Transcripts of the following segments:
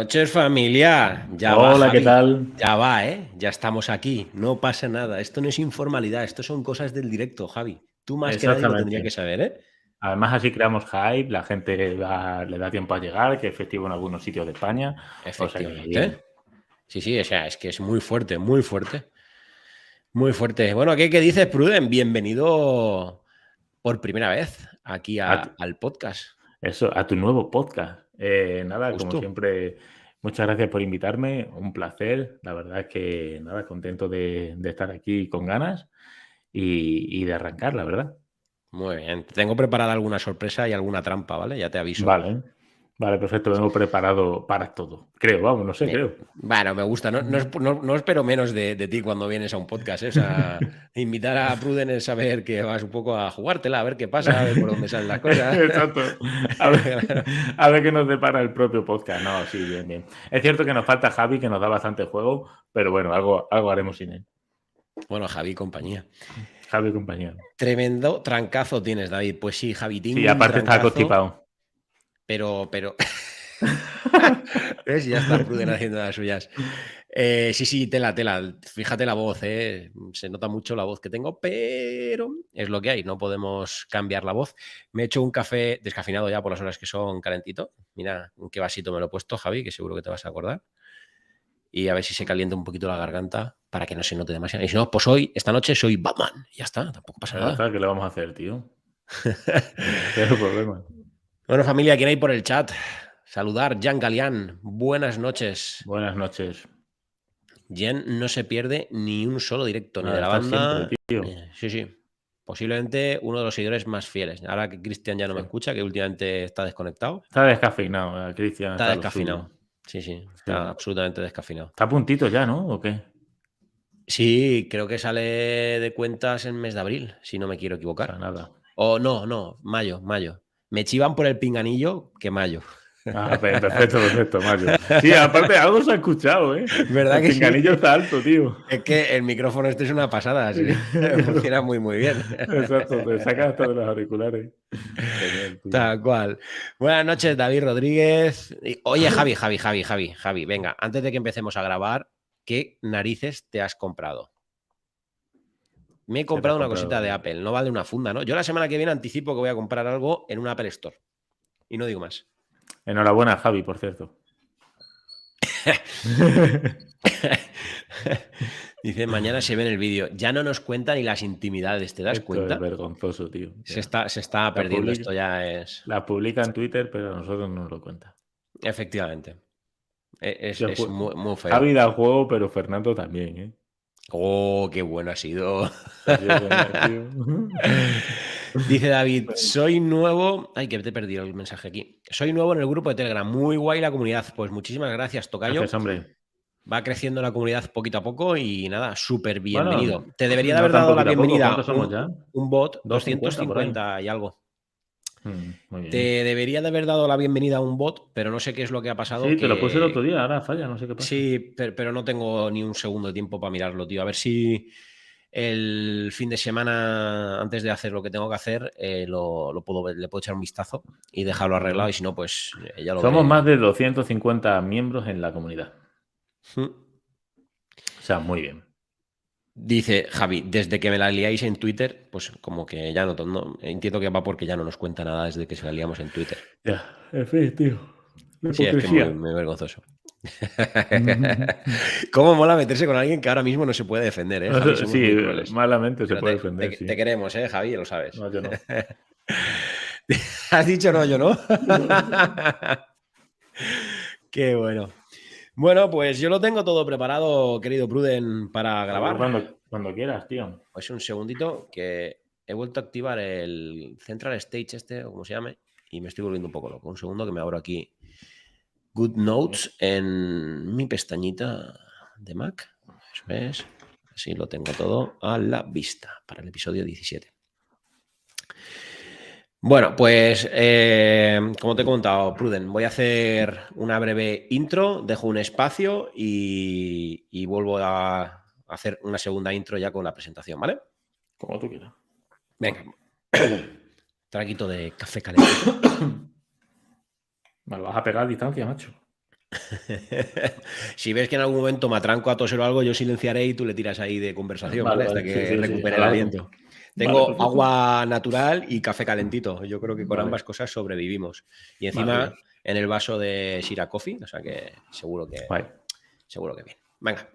noches, familia. Ya va, Hola, Javi. ¿qué tal? Ya va, ¿eh? Ya estamos aquí. No pasa nada. Esto no es informalidad. Esto son cosas del directo, Javi. Tú más que nadie lo tendría que saber, ¿eh? Además, así creamos hype, la gente le da tiempo a llegar, que es festivo en algunos sitios de España. O sea que bien. Efectivamente. Sí, o sea, es que es muy fuerte, muy fuerte. Muy fuerte. Bueno, ¿qué dices, Pruden? Bienvenido por primera vez aquí A tu, al podcast. a tu nuevo podcast. Nada, como Justo. siempre, muchas gracias por invitarme. Un placer. La verdad es que nada, contento de estar aquí con ganas y de arrancar, la verdad. Muy bien. Tengo preparada alguna sorpresa y alguna trampa, ¿vale? Ya te aviso. Vale, perfecto. Vengo preparado para todo. Creo, vamos, no sé, creo. Bueno, me gusta. No espero menos de ti cuando vienes a un podcast. ¿Eh? O sea, invitar a Pruden es saber que vas un poco a jugártela, a ver qué pasa, a ver por dónde salen las cosas. Exacto. A ver qué nos depara el propio podcast. No, sí, bien, bien. Es cierto que nos falta Javi, que nos da bastante juego, pero bueno, algo haremos sin él. Bueno, Javi, compañía. Javi, compañero. Tremendo trancazo tienes, David. Pues sí, Javi, Sí, tengo un aparte está trancazo, constipado. pero... ¿Ves? Ya está Pruden haciendo las suyas. Sí, tela. Fíjate la voz, ¿eh? Se nota mucho la voz que tengo, pero es lo que hay. No podemos cambiar la voz. Me he hecho un café descafeinado ya por las horas que son calentito. Mira en qué vasito me lo he puesto, Javi, que seguro que te vas a acordar. Y a ver si se calienta un poquito la garganta para que no se note demasiado. Y si no, pues esta noche soy Batman. Ya está, tampoco pasa Ya nada. está, ¿qué le vamos a hacer, tío? Cero problema. Bueno, familia, ¿quién hay por el chat? Saludar, Jan Galián. Buenas noches. Buenas noches. Jen no se pierde ni un solo directo, ni de Nada, la está siempre, banda. tío. Sí. Posiblemente uno de los seguidores más fieles. Ahora que Cristian ya no me Sí. escucha, que últimamente está desconectado. Está descafeinado, Cristian, Está está lo suyo. descafeinado. Sí, Sí. está absolutamente descafeinado. Está a puntito ya, ¿no? ¿O qué? Sí, creo que sale de cuentas en mes de abril, si no me quiero O equivocar. sea, nada. O no, mayo. Me chivan por el pinganillo que mayo. Ah, perfecto, Mario. Sí, aparte algo se ha escuchado, ¿eh? ¿Verdad El que sí? pinganillo está alto, tío. Es que el micrófono este es una pasada, sí. Funciona muy bien. Exacto, te sacas hasta de los auriculares. Genial, tío. Tal cual. Buenas noches, David Rodríguez. Oye, Javi, venga, antes de que empecemos a grabar, ¿qué narices te has comprado? Me he ¿Qué te has comprado una comprado, cosita de David? Apple, no vale una funda, ¿no? Yo la semana que viene anticipo que voy a comprar algo en un Apple Store. Y no digo más. Enhorabuena, Javi, por cierto. Dice, mañana se ve en el vídeo. Ya no nos cuenta ni las intimidades, ¿te das Esto es cuenta? vergonzoso, tío. Se está perdiendo, esto ya es... La publica en Twitter, pero a nosotros no nos lo cuenta. Efectivamente. Sí, Es muy, muy feo. Javi da juego, pero Fernando también, ¿eh? Oh, qué bueno ha sido. Ha sido genial, tío. Dice David, soy nuevo. Ay, que te he perdido el mensaje aquí. Soy nuevo en el grupo de Telegram. Muy guay la comunidad. Pues muchísimas gracias, Tocayo. Gracias, hombre. Va creciendo la comunidad poquito a poco y nada, súper bienvenido. Bueno, Te debería de no haber tan dado la poquito a poco. bienvenida ¿Cuántos somos ya? un bot, 250 por ahí. 250 y algo. Muy bien. Te debería de haber dado la bienvenida a un bot, pero no sé qué es lo que ha pasado. Sí, te lo puse el otro día, ahora falla, no sé qué pasa. Sí, pero no tengo ni un segundo de tiempo para mirarlo, tío. A ver si el fin de semana, antes de hacer lo que tengo que hacer, lo puedo ver, le puedo echar un vistazo y dejarlo arreglado. Y si no, pues ya lo Somos veré. más de 250 miembros en la comunidad. Mm. O sea, muy bien. Dice Javi, desde que me la liáis en Twitter, pues como que ya no entiendo que va porque ya no nos cuenta nada desde que se la liamos en Twitter. Ya, en fin, tío. La Sí, es que es muy, hipocresía. muy vergonzoso. ¿Cómo mola meterse con alguien que ahora mismo no se puede defender, eh, Javi? Somos Sí, muy crueles. malamente se Pero puede defender, sí. te queremos, Javi, lo sabes. No, yo no. Has dicho no, yo no. Qué bueno. Bueno, pues yo lo tengo todo preparado, querido Pruden, para grabar. Cuando quieras, tío. Pues un segundito, que he vuelto a activar el Central Stage este, o como se llame, y me estoy volviendo un poco loco. Un segundo que me abro aquí Good Notes en mi pestañita de Mac. Eso es. Así lo tengo todo a la vista para el episodio 17. Bueno, pues como te he comentado, Pruden, voy a hacer una breve intro, dejo un espacio y vuelvo a hacer una segunda intro ya con la presentación, ¿vale? Como tú quieras. Venga. Traguito de café caliente. Me lo vas a pegar a distancia, macho. Si ves que en algún momento me atranco a toser o algo, yo silenciaré y tú le tiras ahí de conversación, Vale, ¿vale? Hasta vale. Sí, que sí, sí. recupere el Hablamos. aliento. Vale, Tengo perfecto. agua natural y café calentito. Yo creo que con Vale, ambas cosas sobrevivimos. Y vale, bien. encima en el vaso de Shira Coffee, o sea que Guay. seguro que bien. Venga.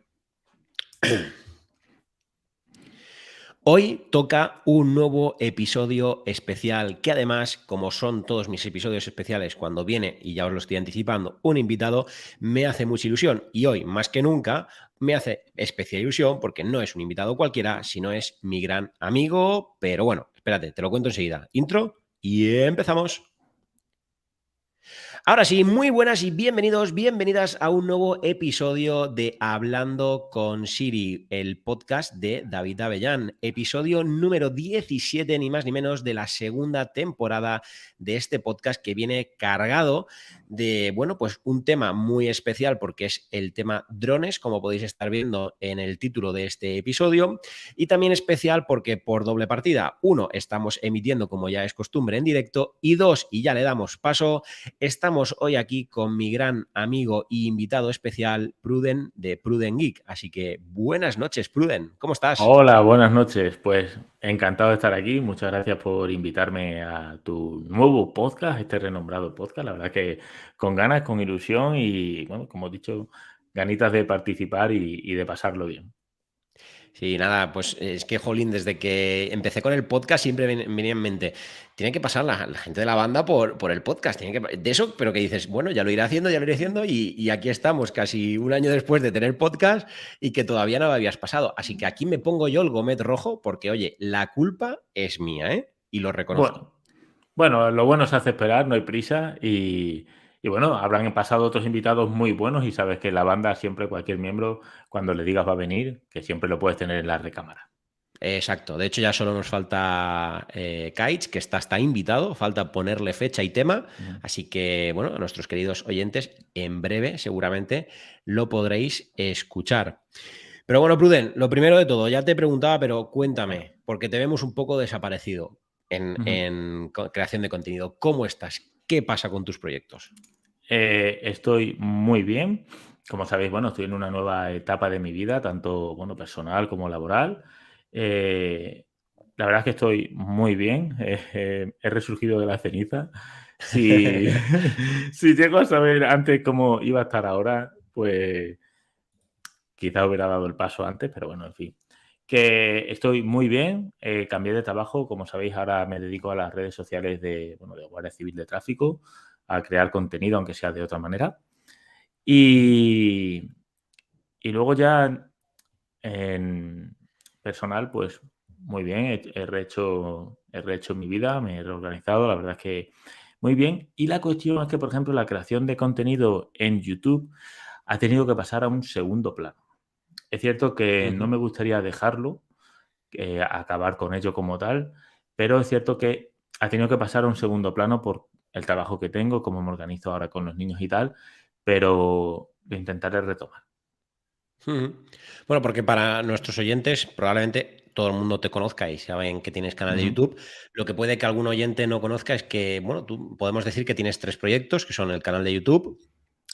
Hoy toca un nuevo episodio especial que además, como son todos mis episodios especiales, cuando viene, y ya os lo estoy anticipando, un invitado, me hace mucha ilusión. Y hoy, más que nunca, me hace especial ilusión porque no es un invitado cualquiera, sino es mi gran amigo. Pero bueno, espérate, te lo cuento enseguida. Intro y empezamos. Ahora sí, muy buenas y bienvenidos, bienvenidas a un nuevo episodio de Hablando con Siri, el podcast de David Avellán, episodio número 17, ni más ni menos, de la segunda temporada de este podcast que viene cargado de, bueno, pues un tema muy especial porque es el tema drones, como podéis estar viendo en el título de este episodio, y también especial porque por doble partida, uno, estamos emitiendo como ya es costumbre en directo, y dos, y ya le damos paso, estamos hoy aquí con mi gran amigo y invitado especial, Pruden, de Pruden Geek. Así que buenas noches, Pruden. ¿Cómo estás? Hola, buenas noches. Pues encantado de estar aquí. Muchas gracias por invitarme a tu nuevo podcast, este renombrado podcast. La verdad que con ganas, con ilusión y, bueno, como he dicho, ganitas de participar y de pasarlo bien. Sí, nada, pues es que, jolín, desde que empecé con el podcast siempre me venía en mente, tiene que pasar la gente de la banda por el podcast, de eso, pero que dices, bueno, ya lo iré haciendo, y aquí estamos casi un año después de tener podcast y que todavía no lo habías pasado. Así que aquí me pongo yo el gomet rojo porque, oye, la culpa es mía, ¿eh? Y lo reconozco. Bueno, bueno, lo bueno se hace esperar, no hay prisa y bueno, habrán pasado otros invitados muy buenos y sabes que la banda siempre, cualquier miembro, cuando le digas va a venir, que siempre lo puedes tener en la recámara. Exacto. De hecho, ya solo nos falta Kaich, que está invitado. Falta ponerle fecha y tema. Mm. Así que, bueno, a nuestros queridos oyentes, en breve seguramente lo podréis escuchar. Pero bueno, Pruden, lo primero de todo, ya te preguntaba, pero Bueno. cuéntame, porque te vemos un poco desaparecido Ujú. en creación de contenido. ¿Cómo estás? ¿Qué pasa con tus proyectos? Estoy muy bien. Como sabéis, bueno, estoy en una nueva etapa de mi vida, tanto bueno, personal como laboral. Eh, la verdad es que estoy muy bien. He resurgido de la ceniza. Si, si llego a saber antes cómo iba a estar ahora, pues quizá hubiera dado el paso antes, pero bueno, en fin. Que estoy muy bien, cambié de trabajo, como sabéis, ahora me dedico a las redes sociales de, bueno, de Guardia Civil de Tráfico, a crear contenido, aunque sea de otra manera. Y, y luego ya en personal, pues muy bien, he rehecho mi vida, me he reorganizado, la verdad es que muy bien. Y la cuestión es que, por ejemplo, la creación de contenido en YouTube ha tenido que pasar a un segundo plano. Es cierto que no Ujú. me gustaría dejarlo, acabar con ello como tal, pero es cierto que ha tenido que pasar a un segundo plano por el trabajo que tengo, cómo me organizo ahora con los niños y tal, pero lo intentaré retomar. Ujú. Bueno, porque para nuestros oyentes, probablemente todo el mundo te conozca y saben que tienes canal de Ujú. YouTube. Lo que puede que algún oyente no conozca es que, bueno, tú podemos decir que tienes tres proyectos, que son el canal de YouTube,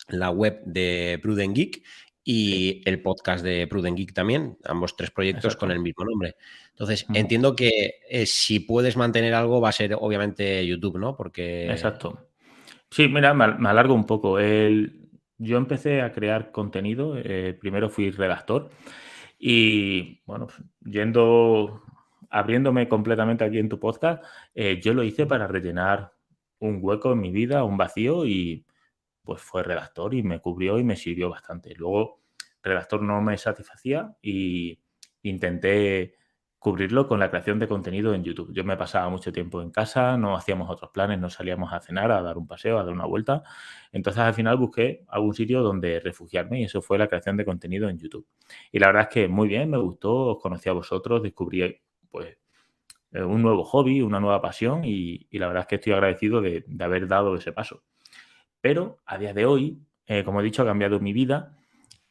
la web de Pruden Geek Sí, y el podcast de Pruden Geek también, ambos tres proyectos con el exacto. mismo nombre. Entonces, Ujú. entiendo que si puedes mantener algo va a ser obviamente YouTube, ¿no? Porque... Exacto. Sí, mira, me alargo un poco. Yo empecé a crear contenido, primero fui redactor y, bueno, abriéndome completamente aquí en tu podcast, yo lo hice para rellenar un hueco en mi vida, un vacío y pues fue redactor y me cubrió y me sirvió bastante. Luego, redactor no me satisfacía y intenté cubrirlo con la creación de contenido en YouTube. Yo me pasaba mucho tiempo en casa, no hacíamos otros planes, no salíamos a cenar, a dar un paseo, a dar una vuelta. Entonces, al final busqué algún sitio donde refugiarme y eso fue la creación de contenido en YouTube. Y la verdad es que muy bien, me gustó, os conocí a vosotros, descubrí pues un nuevo hobby, una nueva pasión y la verdad es que estoy agradecido de haber dado ese paso. Pero a día de hoy, como he dicho, ha cambiado mi vida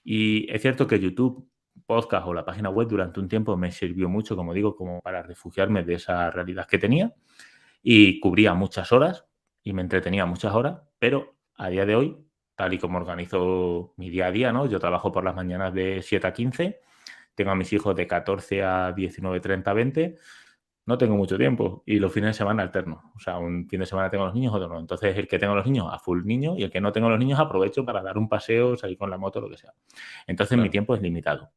y es cierto que YouTube, podcast o la página web durante un tiempo me sirvió mucho, como digo, como para refugiarme de esa realidad que tenía y cubría muchas horas y me entretenía muchas horas, pero a día de hoy tal y como organizo mi día a día, ¿no? Yo trabajo por las mañanas de 7 a 15, tengo a mis hijos de 14 a 19, 30, 20. No tengo mucho tiempo y los fines de semana alterno. O sea, un fin de semana tengo los niños, otro no. Entonces, el que tengo los niños, a full niño, y el que no tengo los niños, aprovecho para dar un paseo, salir con la moto, lo que sea. Entonces, mi Claro. tiempo es limitado.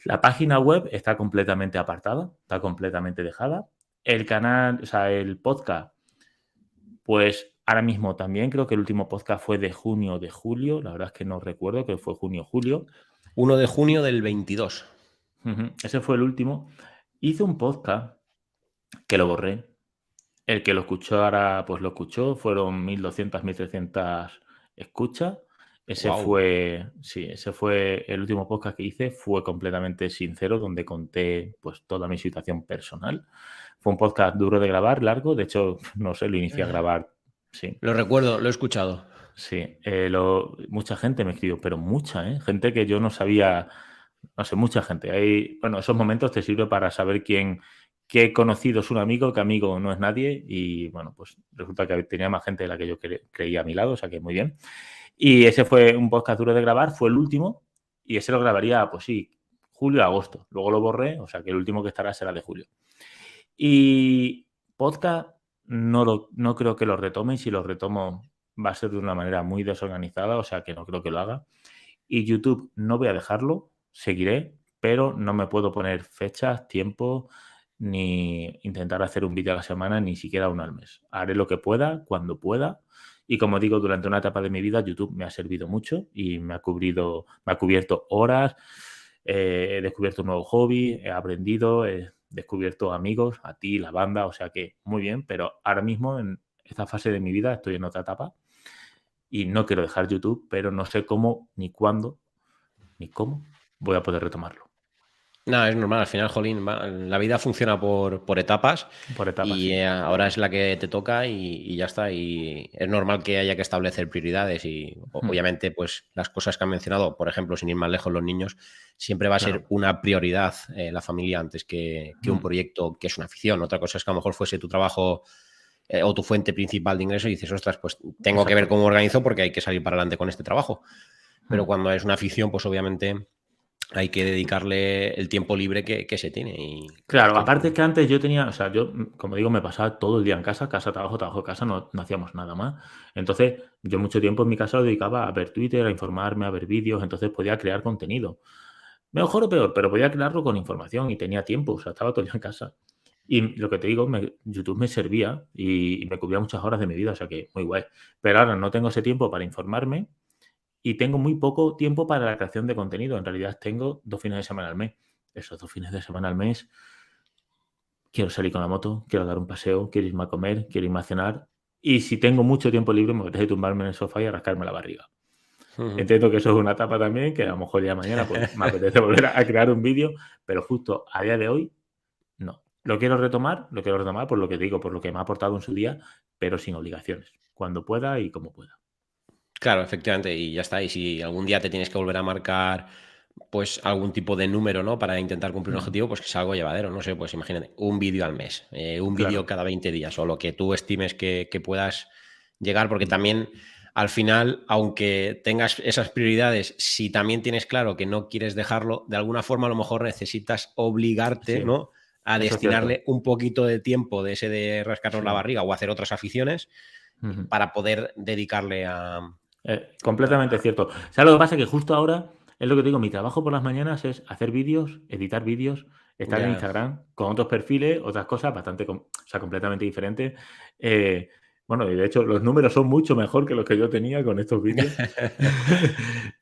La página web está completamente apartada, está completamente dejada. El canal, o sea, el podcast, pues ahora mismo también creo que el último podcast fue de junio o de julio. La verdad es que no recuerdo, que fue junio o julio. 1 de junio del 22. Ese fue el último. Hice un podcast que lo borré. El que lo escuchó ahora, pues lo escuchó, fueron 1.200, 1.300 escuchas. Wow. Ese fue el último podcast que hice, fue completamente sincero, donde conté pues toda mi situación personal. Fue un podcast duro de grabar, largo, de hecho, no sé, lo inicié a grabar, sí, Lo recuerdo, lo he escuchado. sí. Mucha gente me escribió, pero mucha, ¿eh? Gente que yo no sabía, no sé, mucha gente. Bueno, esos momentos te sirven para saber qué conocido es un amigo, qué amigo no es nadie. Y bueno, pues resulta que tenía más gente de la que yo creía a mi lado, o sea que muy bien. Y ese fue un podcast duro de grabar, fue el último. Y ese lo grabaría, pues sí, julio, agosto. Luego lo borré, o sea que el último que estará será de julio. Y podcast no creo que lo retome. Y si lo retomo va a ser de una manera muy desorganizada, o sea que no creo que lo haga. Y YouTube no voy a dejarlo, seguiré, pero no me puedo poner fechas, tiempo, ni intentar hacer un vídeo a la semana, ni siquiera uno al mes. Haré lo que pueda, cuando pueda. Y como digo, durante una etapa de mi vida, YouTube me ha servido mucho y me ha cubierto horas, he descubierto un nuevo hobby, he aprendido, he descubierto amigos, a ti, la banda, o sea que muy bien, pero ahora mismo en esta fase de mi vida estoy en otra etapa y no quiero dejar YouTube, pero no sé cómo, ni cuándo, ni cómo voy a poder retomarlo. No, es normal, al final, jolín, la vida funciona por etapas Por etapas, y sí. ahora es la que te toca y ya está. Y es normal que haya que establecer prioridades y obviamente pues las cosas que han mencionado, por ejemplo, sin ir más lejos, los niños, siempre va a ser Claro. una prioridad la familia antes que un proyecto que es una afición. Otra cosa es que a lo mejor fuese tu trabajo o tu fuente principal de ingreso y dices, ostras, pues tengo que ver Exacto. cómo organizo porque hay que salir para adelante con este trabajo. Pero cuando es una afición, pues obviamente hay que dedicarle el tiempo libre que se tiene y Claro, estoy de aparte acuerdo. que antes yo tenía, o sea, yo, como digo, me pasaba todo el día en casa, casa, trabajo, trabajo, casa, no hacíamos nada más. Entonces, yo mucho tiempo en mi casa lo dedicaba a ver Twitter, a informarme, a ver vídeos, entonces podía crear contenido. Mejor o peor, pero podía crearlo con información y tenía tiempo, o sea, estaba todo el día en casa. Y lo que te digo, YouTube me servía y me cubría muchas horas de mi vida, o sea que muy guay. Pero ahora no tengo ese tiempo para informarme y tengo muy poco tiempo para la creación de contenido. En realidad tengo 2 fines de semana al mes. Esos 2 fines de semana al mes quiero salir con la moto, quiero dar un paseo, quiero irme a comer, quiero irme a cenar. Y si tengo mucho tiempo libre, me apetece tumbarme en el sofá y rascarme la barriga. Ujú. Entiendo que eso es una etapa también, que a lo mejor ya mañana pues, me apetece volver a crear un vídeo, pero justo a día de hoy, no. Lo quiero retomar por lo que digo, por lo que me ha aportado en su día, pero sin obligaciones, cuando pueda y como pueda. Claro, efectivamente, y ya está. Y si algún día te tienes que volver a marcar, pues algún tipo de número, ¿no? Para intentar cumplir un Ujú. objetivo, pues que sea algo llevadero. No sé, pues imagínate, un vídeo al mes, un vídeo Claro. cada 20 días, o lo que tú estimes que puedas llegar, porque Mm. también al final, aunque tengas esas prioridades, si también tienes claro que no quieres dejarlo, de alguna forma a lo mejor necesitas obligarte, Sí, ¿no? A eso es cierto. destinarle un poquito de tiempo de ese de rascarnos la Sí. barriga o hacer otras aficiones Ujú. para poder dedicarle Completamente cierto. ¿Sabes lo que pasa? Que justo ahora, es lo que te digo, mi trabajo por las mañanas es hacer vídeos, editar vídeos, estar en ya. Instagram con otros perfiles, otras cosas bastante, o sea, completamente diferentes. Eh, bueno, y de hecho los números son mucho mejor que los que yo tenía con estos vídeos.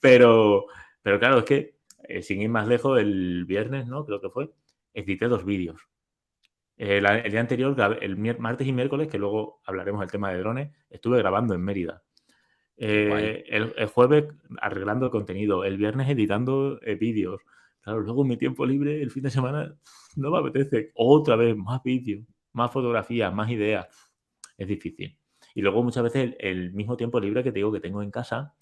Pero, pero claro, es que sin ir más lejos, el viernes, ¿no? Creo que fue, edité 2 vídeos. El día anterior, martes y miércoles, que luego hablaremos del tema de drones, estuve grabando en Mérida. Qué guay. El jueves arreglando el contenido, el viernes editando vídeos. Claro, luego en mi tiempo libre, el fin de semana, no me apetece. Otra vez, más vídeos, más fotografías, más ideas. Es difícil. Y luego muchas veces el mismo tiempo libre que te digo que tengo en casa,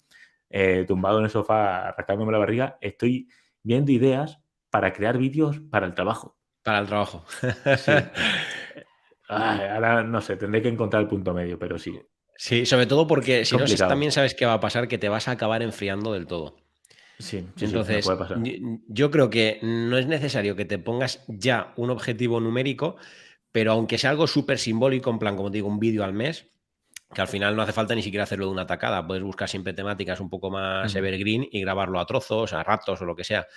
tumbado en el sofá, rascándome la barriga, estoy viendo ideas para crear vídeos para el trabajo. Para el trabajo. Sí. Ahora no sé, tendré que encontrar el punto medio, pero sí. Sí, sobre todo porque si no Complicado. también sabes qué va a pasar, que te vas a acabar enfriando del todo. Sí, sí, sí, me puede Entonces, pasar. yo creo que no es necesario que te pongas ya un objetivo numérico, pero aunque sea algo súper simbólico, en plan, como te digo, un vídeo al mes, que al final no hace falta ni siquiera hacerlo de una tacada. Puedes buscar siempre temáticas un poco más Ujú. evergreen y grabarlo a trozos, a ratos o lo que sea.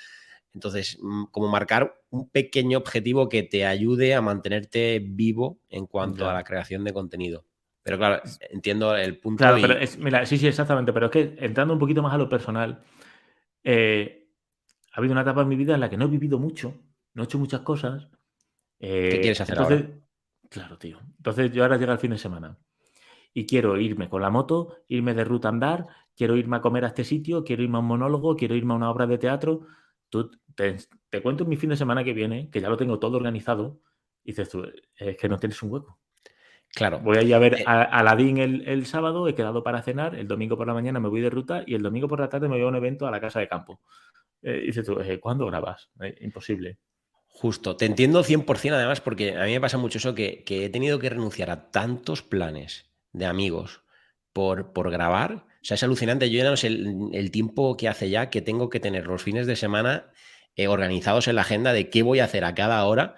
Entonces, como marcar un pequeño objetivo que te ayude a mantenerte vivo en cuanto a Ya. la creación de contenido. Pero claro, entiendo el punto Claro, pero y mira, sí, sí, exactamente, pero es que entrando un poquito más a lo personal, eh, ha habido una etapa en mi vida en la que no he vivido mucho, no he hecho muchas cosas. ¿qué quieres hacer Entonces, ahora? claro, tío. Entonces yo ahora llega el fin de semana y quiero irme con la moto, irme de ruta a andar, quiero irme a comer a este sitio, quiero irme a un monólogo, quiero irme a una obra de teatro. Tú te cuento mi fin de semana que viene, que ya lo tengo todo organizado, y dices tú, es que no tienes un hueco. Claro, Voy a ir a ver eh, a Aladdin el sábado, he quedado para cenar, el domingo por la mañana me voy de ruta y el domingo por la tarde me voy a un evento a la casa de campo. Y dices tú, ¿cuándo grabas? Imposible. justo. Te entiendo 100% además porque a mí me pasa mucho eso que he tenido que renunciar a tantos planes de amigos por grabar. O sea, es alucinante. Yo ya no sé el tiempo que hace ya que tengo que tener los fines de semana organizados en la agenda de qué voy a hacer a cada hora,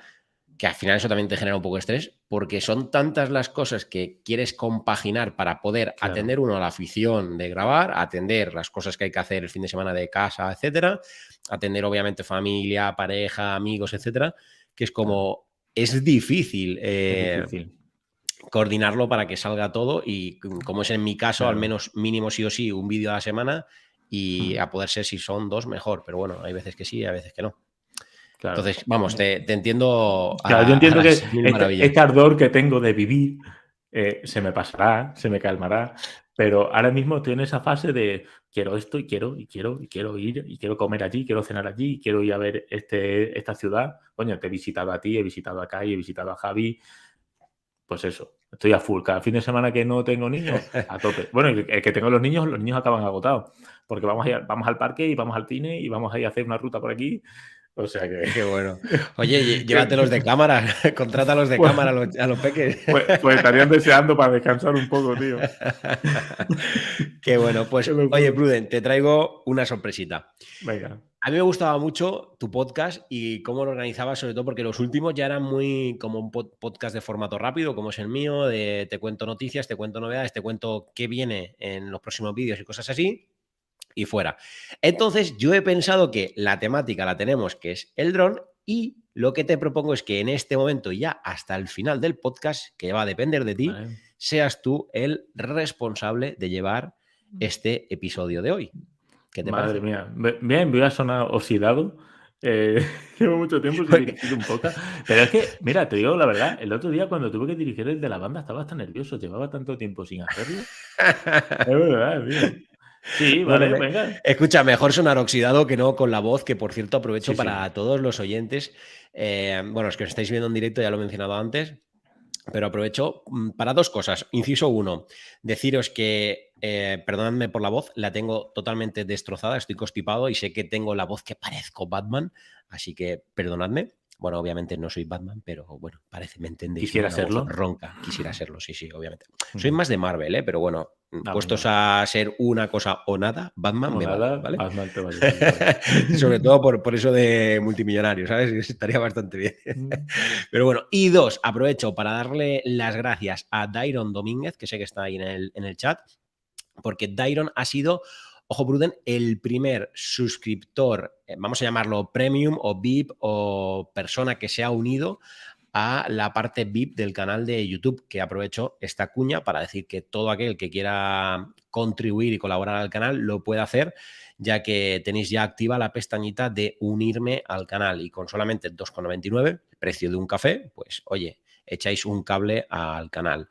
que al final eso también te genera un poco de estrés, porque son tantas las cosas que quieres compaginar para poder Claro, atender uno a la afición de grabar, atender las cosas que hay que hacer el fin de semana de casa, etcétera, atender obviamente familia, pareja, amigos, etcétera, que es claro. como, es difícil Es difícil. coordinarlo para que salga todo y como es en mi caso, al Claro. menos mínimo sí o sí, un vídeo a la semana y Mm, a poder ser si son dos, mejor, pero bueno, hay veces que sí, hay veces que no. claro. Entonces, vamos, te entiendo Claro, yo a entiendo las que mil este maravillas. ardor que tengo de vivir, se me pasará, se me calmará, pero ahora mismo estoy en esa fase de quiero esto y quiero ir y quiero comer allí, quiero cenar allí, quiero ir a ver esta ciudad. Coño, te he visitado a ti, he visitado a Kai, he visitado a Javi, pues eso, estoy a full. Cada fin de semana que no tengo niños, a tope. Bueno, el que tengo los niños acaban agotados, porque vamos al parque y vamos al cine y vamos a ir a hacer una ruta por aquí. O sea que, Qué bueno. Oye, que- llévatelos de cámara, contrátalos de pues, cámara a los peques. pues estarían deseando para descansar un poco, tío. Qué bueno. Qué Pues, oye, locura. Pruden, te traigo una sorpresita. Venga, A mí me gustaba mucho tu podcast y cómo lo organizabas, sobre todo porque los últimos ya eran muy como un podcast de formato rápido, como es el mío, de te cuento noticias, te cuento novedades, te cuento qué viene en los próximos vídeos y cosas así, y fuera. Entonces, yo he pensado que la temática la tenemos, que es el dron, y lo que te propongo es que en este momento, ya hasta el final del podcast, que va a depender de ti, vale. seas tú el responsable de llevar este episodio de hoy. ¿Qué te Madre parece? mía. Bien, voy a sonar oxidado. Llevo mucho tiempo sin dirigir un podcast. Pero es que, mira, te digo la verdad, el otro día cuando tuve que dirigir el de la banda estaba hasta nervioso. Llevaba tanto tiempo sin hacerlo. Es verdad, tío. Sí, Bueno, vale, venga. escucha, mejor sonar oxidado que no con la voz, que por cierto aprovecho Sí, sí. para todos los oyentes. Bueno, los que os estáis viendo en directo ya lo he mencionado antes, pero aprovecho para dos cosas. Inciso uno, deciros que, perdonadme por la voz, la tengo totalmente destrozada, estoy constipado y sé que tengo la voz que parezco Batman, así que perdonadme. Bueno, obviamente no soy Batman, pero bueno, parece, me entendéis, ¿no? Quisiera Una voz serlo. ronca. Quisiera serlo, sí, sí, obviamente. Soy Ujú. más de Marvel, ¿eh? Pero bueno, Ah, puestos venga. a ser una cosa o nada, Batman O me vale, nada, ¿vale? más mal te vale, sí, vale. Sobre todo por eso de multimillonario, ¿sabes? Estaría bastante bien. Mm, Pero bueno, y dos, aprovecho para darle las gracias a Dairon Domínguez, que sé que está ahí en el chat, porque Dairon ha sido, ojo Pruden, el primer suscriptor, vamos a llamarlo premium o VIP o persona que se ha unido a la parte VIP del canal de YouTube, que aprovecho esta cuña para decir que todo aquel que quiera contribuir y colaborar al canal lo puede hacer, ya que tenéis ya activa la pestañita de unirme al canal y con solamente 2,99, el precio de un café, pues oye, echáis un cable al canal.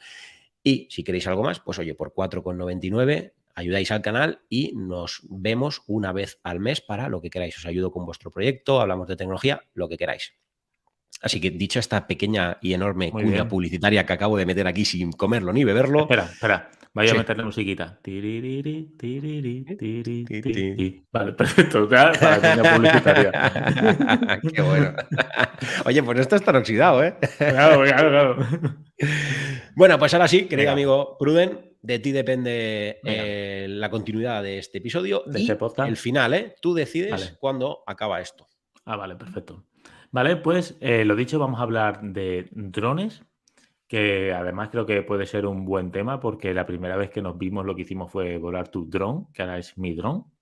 Y si queréis algo más, pues oye, por 4,99 ayudáis al canal y nos vemos una vez al mes para lo que queráis. Os ayudo con vuestro proyecto, hablamos de tecnología, lo que queráis. Así que dicho esta pequeña y enorme muy cuña bien. publicitaria que acabo de meter aquí sin comerlo ni beberlo, Espera, espera. Voy a sí. meterle musiquita. Tiriri, tiriri, tiri, ti, ti. Vale, perfecto. Ya para cuña publicitaria. Qué bueno. Oye, pues esto está oxidado, ¿eh? Claro, claro, claro. Bueno, pues ahora sí, querido Venga, amigo Pruden, De ti depende Venga, la continuidad de este episodio de este y el podcast. final, ¿eh? Tú decides Vale. cuándo acaba esto. Vale, perfecto. Vale, pues lo dicho, vamos a hablar de drones, que además creo que puede ser un buen tema porque la primera vez que nos vimos lo que hicimos fue volar tu dron, que ahora es mi dron. O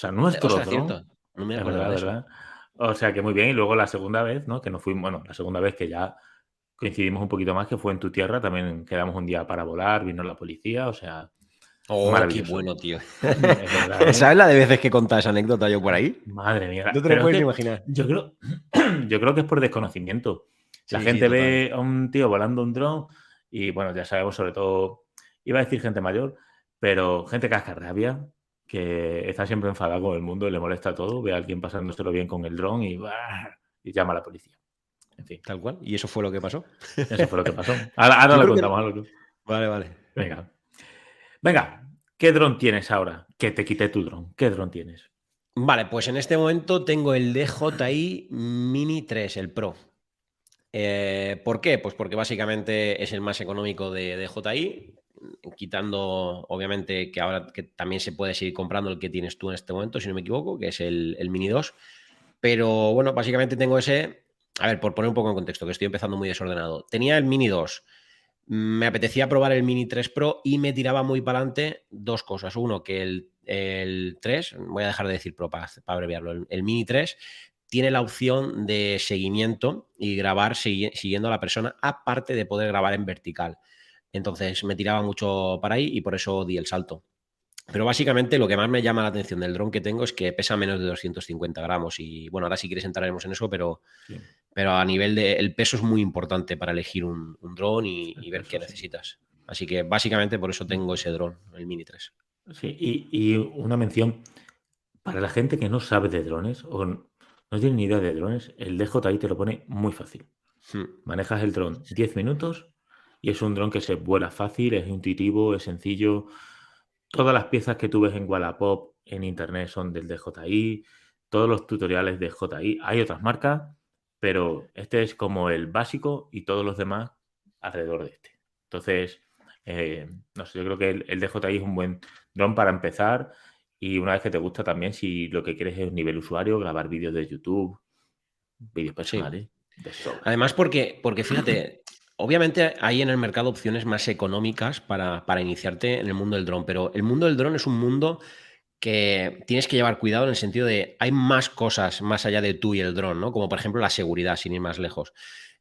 sea, nuestro Ostras, dron, cierto. No me es acordaba verdad, de eso. ¿verdad? O sea, que muy bien. Y luego la segunda vez, ¿no? Que nos fuimos, bueno, la segunda vez que ya coincidimos un poquito más, que fue en tu tierra, también quedamos un día para volar, vino la policía, o sea, Oh, qué maravilloso. bueno, tío. Es verdad, ¿eh? ¿Sabes la de veces que contás anécdota yo por ahí? Madre mía. No te lo Pero es puedes ni que imaginar. yo creo, yo creo que es por desconocimiento. La Sí, sí, gente total. ve a un tío volando un dron y, bueno, ya sabemos, sobre todo, iba a decir gente mayor, pero gente cascarrabia, que está siempre enfadada con el mundo y le molesta todo, ve a alguien pasándoselo bien con el dron y, ¡buah! Y llama a la policía. En fin, Tal cual. ¿Y eso fue lo que pasó? eso fue lo que pasó. Ahora Yo lo creo que no. contamos. Ahora Vale, vale. Venga. Venga, ¿qué dron tienes ahora? Que te quité tu dron. ¿Qué dron tienes? Vale, pues en este momento tengo el DJI Mini 3, el Pro. ¿Por qué? Pues porque básicamente es el más económico de DJI, quitando, obviamente, que ahora que también se puede seguir comprando el que tienes tú en este momento, si no me equivoco, que es el Mini 2. Pero bueno, básicamente tengo ese. A ver, por poner un poco en contexto, que estoy empezando muy desordenado. Tenía el Mini 2. Me apetecía probar el Mini 3 Pro y me tiraba muy para adelante dos cosas. Uno, que el 3, voy a dejar de decir Pro para abreviarlo, el Mini 3 tiene la opción de seguimiento y grabar siguiendo a la persona, aparte de poder grabar en vertical. Entonces me tiraba mucho para ahí y por eso di el salto. Pero básicamente lo que más me llama la atención del dron que tengo es que pesa menos de 250 gramos. Y bueno, ahora si quieres entraremos en eso, Sí, pero a nivel de... El peso es muy importante para elegir un dron y ver qué eso sí. necesitas. Así que básicamente por eso tengo ese dron, el Mini 3. Sí, y una mención para la gente que no sabe de drones o no tiene ni idea de drones, el DJI te lo pone muy fácil. Hmm. Manejas el dron 10 minutos y es un dron que se vuela fácil, es intuitivo, es sencillo. Todas las piezas que tú ves en Wallapop, en internet, son del DJI. Todos los tutoriales de DJI. Hay otras marcas, pero este es como el básico y todos los demás alrededor de este. Entonces, no sé, yo creo que el DJI es un buen dron para empezar y una vez que te gusta también, si lo que quieres es nivel usuario, grabar vídeos de YouTube, vídeos Sí. personales, de sobra. Además, porque fíjate, obviamente hay en el mercado opciones más económicas para iniciarte en el mundo del dron, pero el mundo del dron es un mundo que tienes que llevar cuidado en el sentido de hay más cosas más allá de tú y el dron, ¿no? Como por ejemplo la seguridad, sin ir más lejos.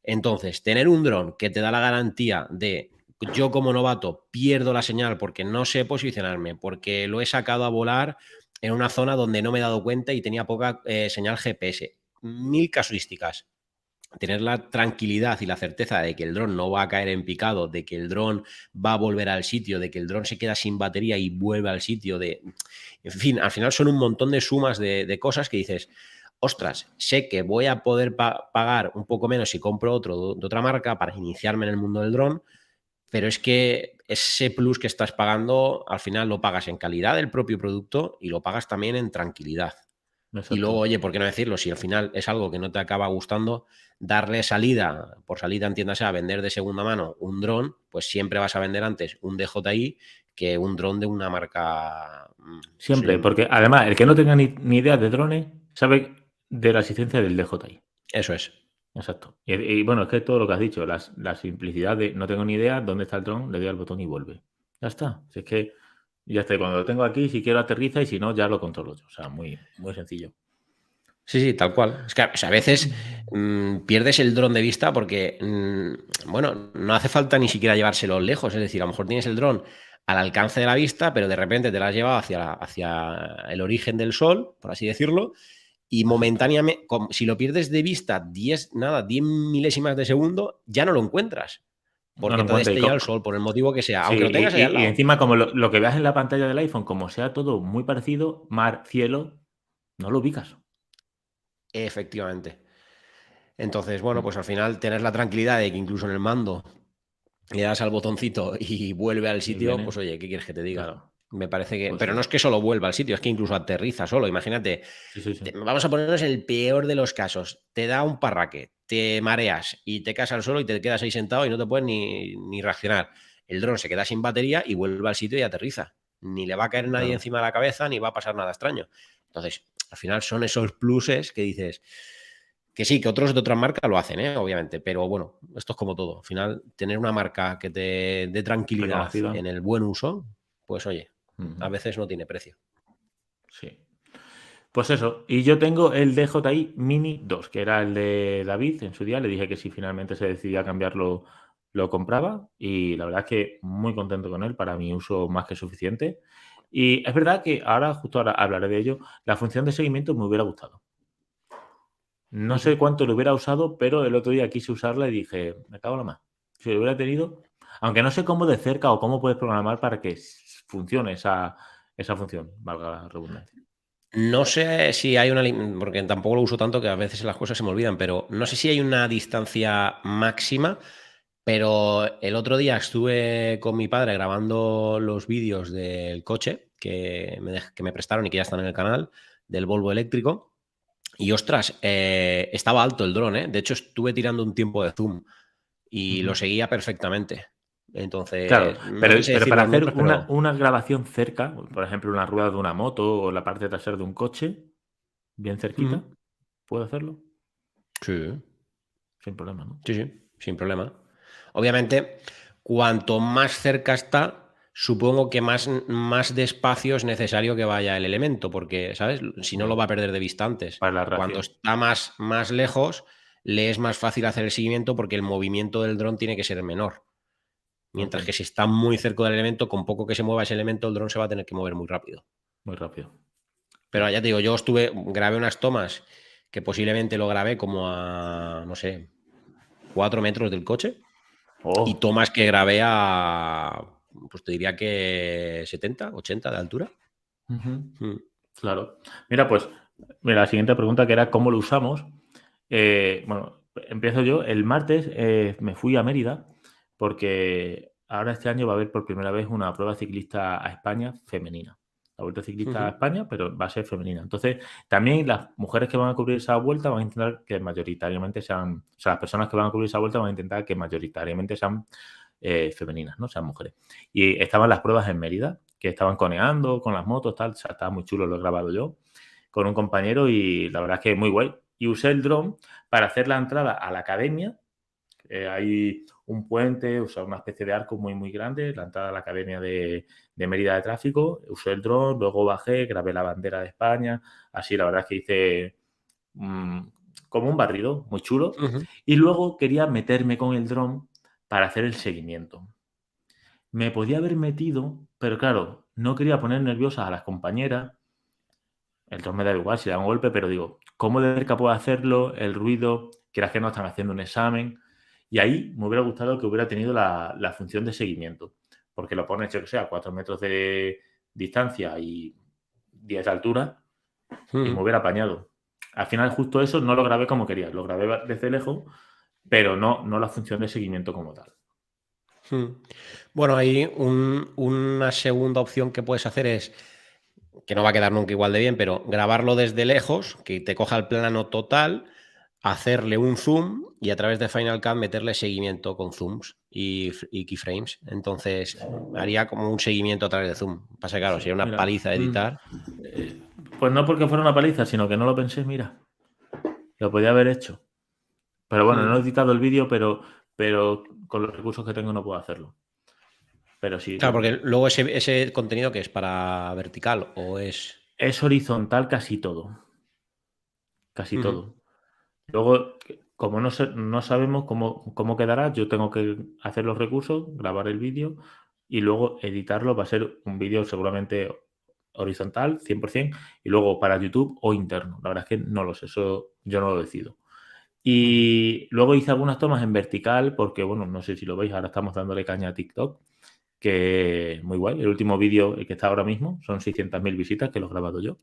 Entonces, tener un dron que te da la garantía de yo como novato pierdo la señal porque no sé posicionarme, porque lo he sacado a volar en una zona donde no me he dado cuenta y tenía poca señal GPS. Mil casuísticas. Tener la tranquilidad y la certeza de que el dron no va a caer en picado, de que el dron va a volver al sitio, de que el dron se queda sin batería y vuelve al sitio, en fin, al final son un montón de sumas de cosas que dices, ostras, sé que voy a poder pagar un poco menos si compro otro de otra marca para iniciarme en el mundo del dron, pero es que ese plus que estás pagando, al final lo pagas en calidad del propio producto y lo pagas también en tranquilidad. Y luego, Exacto. oye, ¿por qué no decirlo? Si al final es algo que no te acaba gustando, darle salida, por salida entiéndase, a vender de segunda mano un dron, pues siempre vas a vender antes un DJI que un dron de una marca, pues oye, Siempre, porque además el que no tenga ni idea de drones sabe de la existencia del DJI. eso es. Exacto. Y bueno, es que todo lo que has dicho, la simplicidad de no tengo ni idea dónde está el dron, le doy al botón y vuelve. Ya está. Si es que ya está. Y cuando lo tengo aquí, si quiero aterriza y si no, ya lo controlo yo. O sea, muy, muy sencillo. Sí, sí, tal cual. Es que o sea, a veces pierdes el dron de vista porque, bueno, no hace falta ni siquiera llevárselo lejos. Es decir, a lo mejor tienes el dron al alcance de la vista, pero de repente te lo has llevado hacia el origen del sol, por así decirlo, y Exacto. momentáneamente, si lo pierdes de vista 10 milésimas de segundo, ya no lo encuentras, No porque lo te ha encuentro. destellado el sol por el motivo que sea, Sí, aunque lo tengas ahí al y lado. encima como lo que veas en la pantalla del iPhone, como sea todo muy parecido, mar, cielo, no lo ubicas. Efectivamente. Entonces, bueno, Mm. pues al final tener la tranquilidad de que incluso en el mando le das al botoncito y vuelve al Y sitio, pues viene, oye, ¿qué quieres que te diga? claro, Me parece que. pues Pero sí. no es que solo vuelva al sitio, es que incluso aterriza solo. Imagínate, Sí, sí, sí. vamos a ponernos en el peor de los casos. Te da un parraque, te mareas y te caes al suelo y te quedas ahí sentado y no te puedes ni reaccionar. el dron se queda sin batería y vuelve al sitio y aterriza. Ni le va a caer nadie Claro. encima de la cabeza, ni va a pasar nada extraño. Entonces, al final son esos pluses que dices que sí, que otros de otras marcas lo hacen, obviamente, pero bueno, esto es como todo. Al final, tener una marca que te dé tranquilidad Reconocida. en el buen uso, pues oye, a Ujú. veces no tiene precio. Sí. Pues eso, y yo tengo el DJI Mini 2, que era el de David en su día. Le dije que si finalmente se decidía a cambiarlo, lo compraba. Y la verdad es que muy contento con él, para mi uso más que suficiente. Y es verdad que ahora, justo ahora hablaré de ello, la función de seguimiento me hubiera gustado. No sé cuánto lo hubiera usado, pero el otro día quise usarla y dije, me cago en la más. Si lo hubiera tenido, aunque no sé cómo de cerca o cómo puedes programar para que funcione esa función, valga la redundancia. No sé si hay una, porque tampoco lo uso tanto que a veces las cosas se me olvidan, pero no sé si hay una distancia máxima, pero el otro día estuve con mi padre grabando los vídeos del coche que me prestaron y que ya están en el canal, del Volvo eléctrico, y ostras, estaba alto el dron, ¿eh? De hecho estuve tirando un tiempo de zoom y lo seguía perfectamente. Claro, Entonces, no te sé pero decir para los hacer metros, pero una grabación cerca, por ejemplo, una rueda de una moto o la parte trasera de un coche, bien cerquita, mm, ¿puedo hacerlo? sí. Sin problema, ¿no? Sí, sí, sin problema. Obviamente, cuanto más cerca está, supongo que más despacio es necesario que vaya el elemento, porque, ¿sabes? Si no lo Claro, va a perder de vista antes. para la Cuando reacción. está más lejos, le es más fácil hacer el seguimiento porque el movimiento del dron tiene que ser menor. Mientras que Entiendo, si está muy cerca del elemento, con poco que se mueva ese elemento, el dron se va a tener que mover muy rápido. muy rápido. Pero Claro. ya te digo, grabé unas tomas que posiblemente lo grabé como a, no sé, 4 metros del coche. Y Oh, tomas que grabé a, pues te diría que 70, 80 de altura. ujú, Mm. claro. Mira, pues, mira, la siguiente pregunta que era cómo lo usamos. Bueno, empiezo yo. El martes me fui a Mérida porque ahora este año va a haber por primera vez una prueba ciclista a España femenina. La Vuelta Ciclista a Ujú. España, pero va a ser femenina. Entonces, también las mujeres que van a cubrir esa vuelta van a intentar que mayoritariamente sean, o sea, las personas que van a cubrir esa vuelta van a intentar que mayoritariamente sean femeninas, ¿no? Sean mujeres. Y estaban las pruebas en Mérida, que estaban coneando con las motos, tal. O sea, estaba muy chulo, lo he grabado yo con un compañero y la verdad es que muy guay. Y usé el dron para hacer la entrada a la academia. Hay un puente, o sea, una especie de arco muy, muy grande, la entrada a la academia de Mérida de Tráfico. Usé el dron, luego bajé, grabé la bandera de España. Así, la verdad es que hice mm, como un barrido muy chulo. Ujú. Y luego quería meterme con el dron para hacer el seguimiento. Me podía haber metido, pero claro, no quería poner nerviosas a las compañeras. El dron me da igual si da un golpe, pero digo, ¿cómo de cerca puedo hacerlo? El ruido, quieras que no están haciendo un examen. Y ahí me hubiera gustado que hubiera tenido la función de seguimiento, porque lo pones, yo que sé, a 4 metros de distancia y 10 de altura y me Ujú. hubiera apañado. Al final, justo eso no lo grabé como quería, lo grabé desde lejos, pero no la función de seguimiento como tal. Ujú. Bueno, ahí una segunda opción que puedes hacer es, que no va a quedar nunca igual de bien, pero grabarlo desde lejos, que te coja el plano total, hacerle un zoom y a través de Final Cut meterle seguimiento con zooms y keyframes. Entonces haría como un seguimiento a través de zoom. Pasa que, claro, Sí, sería una mira, paliza editar. eh, pues no porque fuera una paliza, sino que no lo pensé, mira, lo podía haber hecho. Pero bueno, no he Mm. editado el vídeo, pero con los recursos que tengo no puedo hacerlo. Pero sí, Claro, porque luego ese contenido que es para vertical o es. es horizontal casi todo. Casi Ujú. todo. Luego, como no sabemos cómo quedará, yo tengo que hacer los recursos, grabar el vídeo y luego editarlo. Va a ser un vídeo seguramente horizontal, 100%, y luego para YouTube o interno. La verdad es que no lo sé, eso yo no lo decido. Ujú. Y luego hice algunas tomas en vertical porque, bueno, no sé si lo veis, ahora estamos dándole caña a TikTok, que muy guay. El último vídeo, el que está ahora mismo, son 600.000 visitas que lo he grabado yo.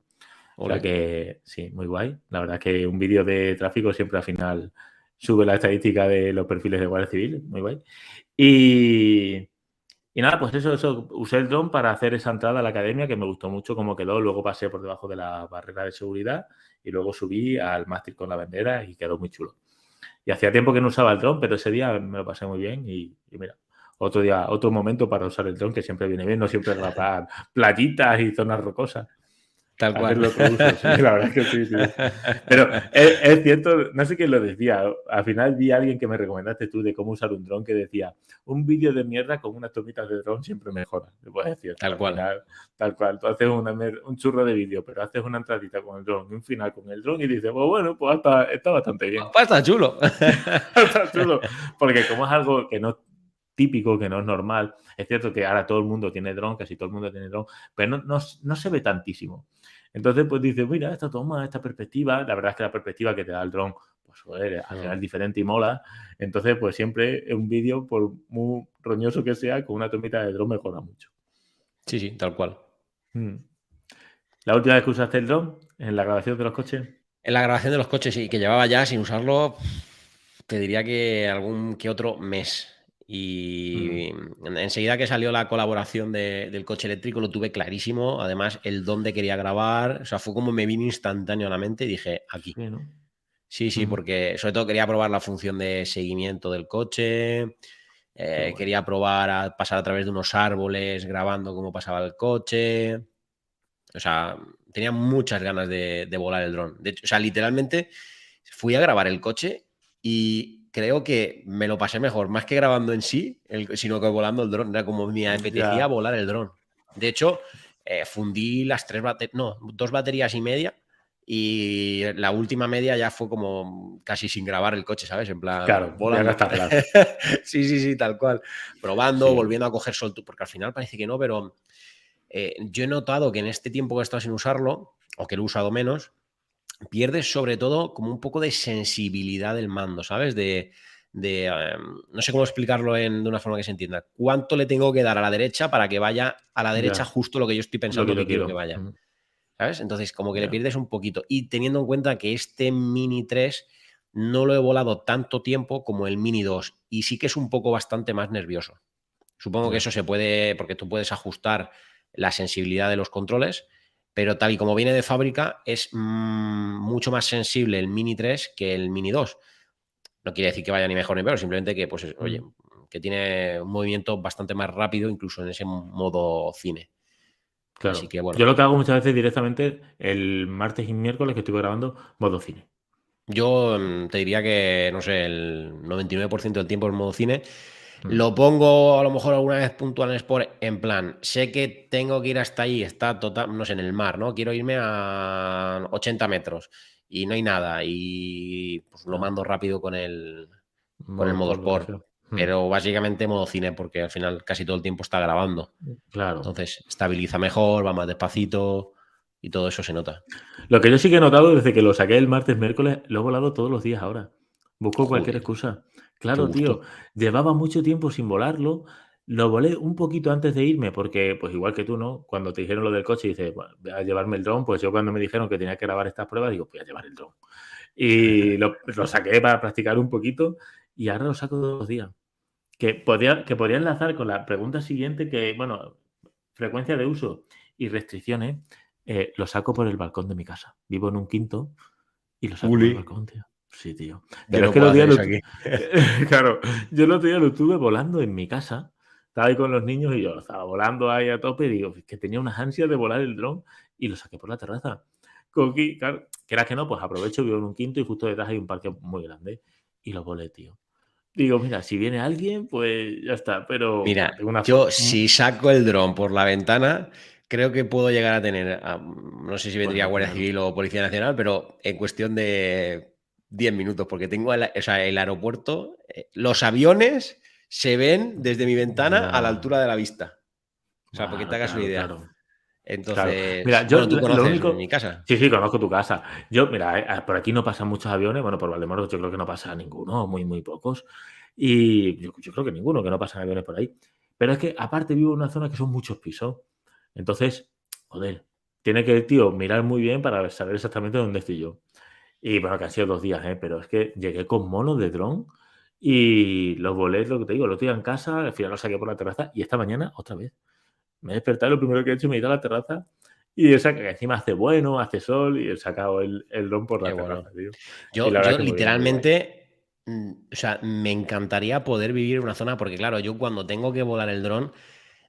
O sea Ole. que sí, muy guay. La verdad es que un vídeo de tráfico siempre al final sube la estadística de los perfiles de Guardia Civil, muy guay. Y, y nada, pues eso, usé el dron para hacer esa entrada a la academia que me gustó mucho cómo quedó. Luego pasé por debajo de la barrera de seguridad y luego subí al mástil con la bandera y quedó muy chulo. Y hacía tiempo que no usaba el dron, pero ese día me lo pasé muy bien y mira, otro día, otro momento para usar el dron, que siempre viene bien, no siempre grabar playitas y zonas rocosas. Tal cual. Hacerle otro uso, sí, la verdad es que sí, tío. Pero es cierto, no sé quién lo decía, al final vi a alguien que me recomendaste tú de cómo usar un dron que decía, un vídeo de mierda con unas tomitas de dron siempre mejora. Pues es cierto, Tal al cual. final, tal cual, tú haces un churro de vídeo, pero haces una entradita con el dron y un final con el dron y dices, pues bueno, pues está bastante bien. Pues está chulo. Está chulo, porque como es algo que no es típico, que no es normal, es cierto que ahora todo el mundo tiene dron, casi todo el mundo tiene dron, pero no se ve tantísimo. Entonces, pues dices, mira, esta toma, esta perspectiva, la verdad es que la perspectiva que te da el dron, pues joder, al final es diferente y mola. Entonces, pues siempre un vídeo, por muy roñoso que sea, con una tomita de dron mejora mucho. Sí, tal cual. ¿La última vez que usaste el dron en la grabación de los coches? En la grabación de los coches, sí, que llevaba ya sin usarlo, te diría que algún que otro mes. Y enseguida que salió la colaboración del coche eléctrico lo tuve clarísimo. Además, el dónde quería grabar, o sea, fue como me vino instantáneamente y dije, aquí. Sí, ¿no? Sí, porque sobre todo quería probar la función de seguimiento del coche, Bueno. quería probar a pasar a través de unos árboles grabando cómo pasaba el coche. O sea, tenía muchas ganas de volar el dron. De hecho, o sea, literalmente fui a grabar el coche y creo que me lo pasé mejor, más que grabando en sí, sino que volando el dron. Era como me apetecía Ya. volar el dron. De hecho, fundí las 2 baterías y media. Y la última media ya fue como casi sin grabar el coche, ¿sabes? En plan, Claro, ya volando. gastarla. Sí, tal cual. Probando, Sí. volviendo a coger soltura, porque al final parece que no, pero yo he notado que en este tiempo que he estado sin usarlo, o que lo he usado menos, pierdes sobre todo como un poco de sensibilidad del mando, ¿sabes? No sé cómo explicarlo de una forma que se entienda. ¿Cuánto le tengo que dar a la derecha para que vaya a la derecha Ya. justo lo que yo estoy Lo pensando que que yo quiero quiero. que vaya? ¿Sabes? Entonces, como que le Ya. pierdes un poquito. Y teniendo en cuenta que este Mini 3 no lo he volado tanto tiempo como el Mini 2 y sí que es un poco bastante más nervioso. Supongo que Ya. eso se puede, porque tú puedes ajustar la sensibilidad de los controles, pero tal y como viene de fábrica es mucho más sensible el Mini 3 que el Mini 2. No quiere decir que vaya ni mejor ni peor, simplemente que, pues, oye, que tiene un movimiento bastante más rápido, incluso en ese modo cine. Claro. Así que bueno. Yo lo que hago muchas veces directamente el martes y miércoles que estoy grabando modo cine. Yo te diría que, no sé, el 99% del tiempo en modo cine. Lo pongo a lo mejor alguna vez puntual en Sport, en plan, sé que tengo que ir hasta ahí, está total, no sé, en el mar, ¿no? Quiero irme a 80 metros y no hay nada y pues lo mando rápido con el Modo modo Sport, lo que Sport. sea. Pero básicamente modo cine, porque al final casi todo el tiempo está grabando. Claro. Entonces estabiliza mejor, va más despacito y todo eso se nota. Lo que yo sí que he notado desde que lo saqué el martes, miércoles, lo he volado todos los días ahora. Busco cualquier Joder, excusa. qué Claro, tío, gusto. llevaba mucho tiempo sin volarlo. Lo volé un poquito antes de irme, porque, pues igual que tú, ¿no? Cuando te dijeron lo del coche, dices, bueno, voy a llevarme el dron, pues yo cuando me dijeron que tenía que grabar estas pruebas, digo, voy a llevar el dron. Y lo saqué para practicar un poquito y ahora lo saco todos los días. Que podría enlazar con la pregunta siguiente que, bueno, frecuencia de uso y restricciones, lo saco por el balcón de mi casa. Vivo en un quinto y lo saco por el Uli, balcón, tío. Sí, tío. yo Pero es no que puedo los días hacer eso aquí. claro, yo el otro día lo estuve volando en mi casa. Estaba ahí con los niños y yo estaba volando ahí a tope y digo, que tenía unas ansias de volar el dron y lo saqué por la terraza. Cogí, claro, quieras que no, pues aprovecho, vivo en un quinto y justo detrás hay un parque muy grande y lo volé, tío. Digo, mira, si viene alguien, pues ya está, pero Mira, tengo una yo si saco el dron por la ventana, creo que puedo llegar a tener, no sé si vendría Bueno, Guardia claro. Civil o Policía Nacional, pero en cuestión de 10 minutos, porque tengo el aeropuerto, los aviones se ven desde mi ventana a la Ya. altura de la vista. O sea, porque te Claro, hagas una claro, idea. claro. Claro. Entonces, Mira, yo bueno, tú lo conoces mi único casa. sí, sí, conozco tu casa. Yo, mira, por aquí no pasan muchos aviones, bueno, por Valdemoro yo creo que no pasa ninguno, muy pocos. Y yo creo que ninguno, que no pasan aviones por ahí. Pero es que aparte vivo en una zona que son muchos pisos. Entonces, joder, tiene que el tío mirar muy bien para saber exactamente dónde estoy yo. Y bueno, que han sido 2 días, pero es que llegué con monos de dron y los volé, lo que te digo, los tenía en casa, al final los saqué por la terraza y esta mañana otra vez. Me he despertado y lo primero que he hecho es me he ido a la terraza y esa que encima hace bueno, hace sol y he sacado el dron por Qué la bueno. terraza, tío. Y Yo la verdad que muy bien, muy guay. literalmente O sea, me encantaría poder vivir en una zona, porque claro, yo cuando tengo que volar el dron,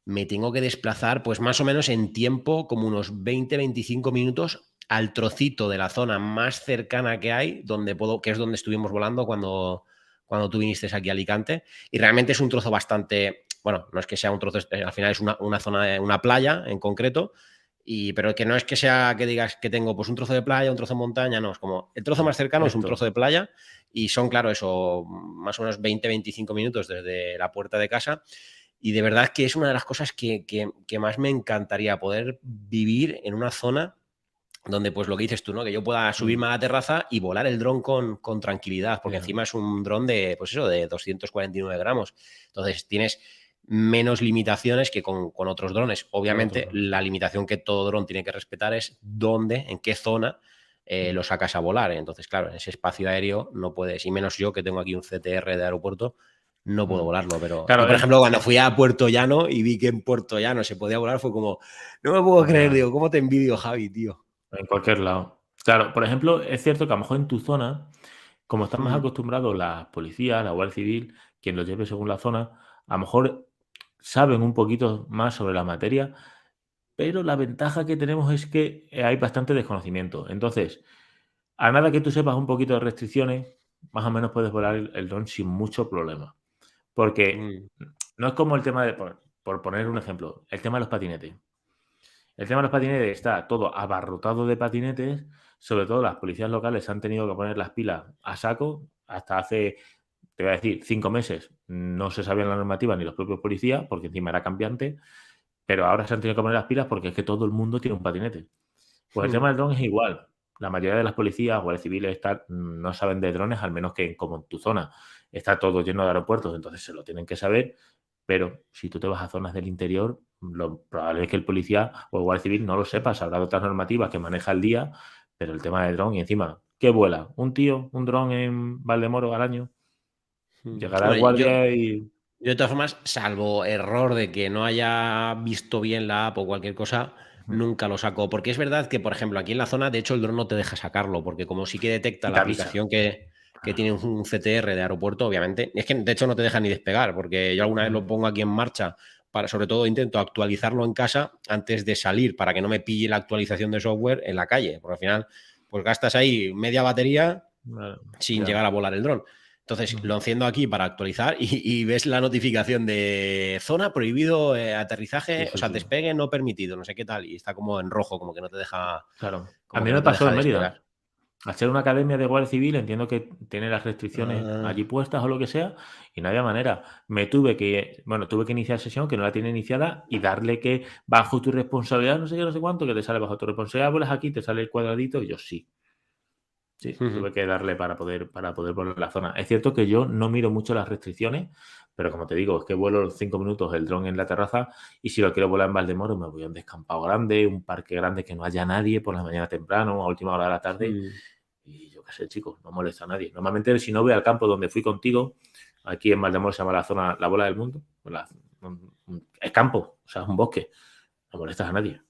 me tengo que desplazar, pues más o menos en tiempo, como unos 20-25 minutos al trocito de la zona más cercana que hay, donde puedo, que es donde estuvimos volando cuando tú viniste aquí a Alicante. Y realmente es un trozo bastante, bueno, no es que sea un trozo, al final es una zona, una playa en concreto, pero que no es que sea que digas que tengo pues un trozo de playa, un trozo de montaña, no, es como el trozo más cercano es un trozo Esto, de playa y son, claro, eso, más o menos 20-25 minutos desde la puerta de casa. Y de verdad que es una de las cosas que más me encantaría, poder vivir en una zona donde, pues lo que dices tú, ¿no? Que yo pueda subirme a la terraza y volar el dron con tranquilidad, porque yeah, encima es un dron de, pues eso, de 249 gramos. Entonces tienes menos limitaciones que con otros drones. que Obviamente, otro. la limitación que todo dron tiene que respetar es dónde, en qué zona lo sacas a volar. Entonces, claro, en ese espacio aéreo no puedes, y menos yo que tengo aquí un CTR de aeropuerto, no puedo volarlo. Pero, y Claro, por ejemplo, cuando fui a Puerto Llano y vi que en Puerto Llano se podía volar, fue como, no me puedo creer, digo, ¿cómo te envidio, Javi, tío? en cualquier lado. Claro, por ejemplo, es cierto que a lo mejor en tu zona, como están más Mm, acostumbrados las policías, la Guardia Civil, quien los lleve según la zona, a lo mejor saben un poquito más sobre la materia, pero la ventaja que tenemos es que hay bastante desconocimiento. Entonces, a nada que tú sepas un poquito de restricciones, más o menos puedes volar el dron sin mucho problema. Porque mm, no es como el tema de, por poner un ejemplo, el tema de los patinetes. El tema de los patinetes está todo abarrotado de patinetes, sobre todo las policías locales han tenido que poner las pilas a saco. Hasta hace, te voy a decir, 5 meses no se sabían la normativa ni los propios policías, porque encima era cambiante, pero ahora se han tenido que poner las pilas porque es que todo el mundo tiene un patinete. Pues el mm, tema del dron es igual. La mayoría de las policías, guardias civiles, no saben de drones, al menos que como en tu zona está todo lleno de aeropuertos, entonces se lo tienen que saber. Pero si tú te vas a zonas del interior, lo probable es que el policía o el guardia civil no lo sepa, sabrá de otras normativas que maneja el día, pero el tema del dron y encima, ¿qué vuela? ¿Un tío, un dron en Valdemoro al año? Llegará el Hombre, guardia y... yo de todas formas, salvo error de que no haya visto bien la app o cualquier cosa, nunca lo saco. Porque es verdad que, por ejemplo, aquí en la zona, de hecho, el dron no te deja sacarlo, porque como sí que detecta Y la te avisa. aplicación que tiene un CTR de aeropuerto, obviamente, es que de hecho no te deja ni despegar, porque yo alguna vez lo pongo aquí en marcha, para, sobre todo intento actualizarlo en casa antes de salir, para que no me pille la actualización de software en la calle, porque al final, pues gastas ahí media batería sin Ya. llegar a volar el dron. Entonces lo enciendo aquí para actualizar y ves la notificación de zona prohibido, Sí, aterrizaje, o sí, sea, sí. despegue no permitido, no sé qué tal, y está como en rojo, como que no te deja, Claro. A como mí que no me te pasó deja en Mérida. despegar. Al ser una academia de Guardia Civil, entiendo que tiene las restricciones Ah, allí puestas o lo que sea, y no había manera. Tuve que iniciar sesión, que no la tiene iniciada, y darle que bajo tu responsabilidad, no sé qué, no sé cuánto, que te sale bajo tu responsabilidad, vuelas aquí, te sale el cuadradito, y yo sí. Sí, ujú, tuve que darle para poder poner la zona. Es cierto que yo no miro mucho las restricciones, pero como te digo, es que vuelo los 5 minutos el dron en la terraza y si lo quiero volar en Valdemoro me voy a un descampado grande, un parque grande que no haya nadie por la mañana temprano, a última hora de la tarde mm, y yo qué sé, chicos, no molesta a nadie. Normalmente si no voy al campo donde fui contigo, aquí en Valdemoro se llama la zona La Bola del Mundo, es campo, o sea, es un bosque, no molestas a nadie.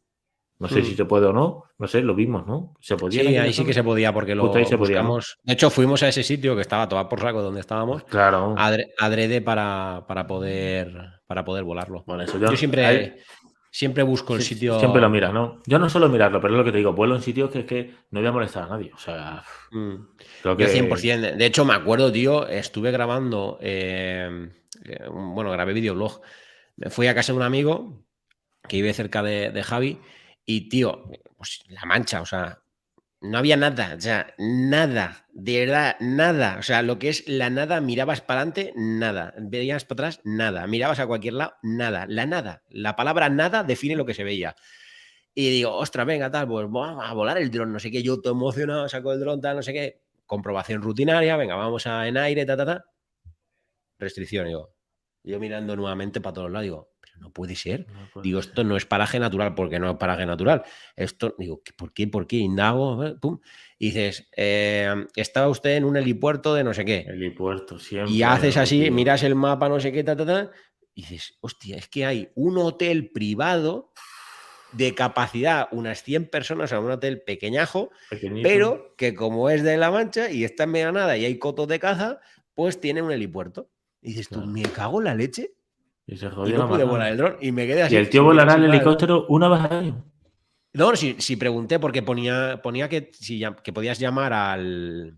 No sé si mm. se puede o no, no sé, lo vimos, ¿no? ¿Se podía en Sí, aquella ahí sí que zona? se podía porque Justo ahí lo se podía, ¿no? buscamos. De hecho, fuimos a ese sitio que estaba todo por saco donde Pues estábamos, claro, adrede para poder volarlo. bueno, eso Yo yo siempre busco el siempre lo sitio. miras, ¿no? Yo no suelo mirarlo, pero es lo que te digo, vuelo en sitios que es que no voy a molestar a nadie. O sea, Mm. creo Yo que 100%. De hecho, me acuerdo, tío, estuve grabando, bueno, grabé videoblog. Me fui a casa de un amigo que vive cerca de Javi y, tío, pues La Mancha, o sea, no había nada, o sea, nada, de verdad, nada. O sea, lo que es la nada, mirabas para adelante, nada. Veías para atrás, nada. Mirabas a cualquier lado, nada. La nada. La palabra nada define lo que se veía. Y digo, ostras, venga, tal, pues vamos a volar el dron, no sé qué, yo todo emocionado, saco el dron, tal, no sé qué, comprobación rutinaria, venga, vamos en aire, ta, ta, ta, restricción, digo, yo mirando nuevamente para todos lados, digo, pero no puede ser, no digo, puede esto ser. no es paraje natural, porque no es paraje natural, esto, digo, ¿por qué, por qué? Indago, pum, y dices, está usted en un helipuerto de no sé qué, Helipuerto, y siempre hay haces algo, así, tío. miras el mapa, no sé qué, ta, ta, ta, y dices, hostia, es que hay un hotel privado de capacidad unas 100 personas, o sea, un hotel pequeñajo, Pequeñito. pero que como es de La Mancha y está en medio de nada y hay cotos de caza, pues tiene un helipuerto. Y dices tú, Claro. me cago en la leche Y se y jodió no la pude volar marrana. el dron. Y me quedé Y así, el tío sin volará el sin volar el dron. helicóptero una vez al año. No, si pregunté porque ponía que, que podías llamar al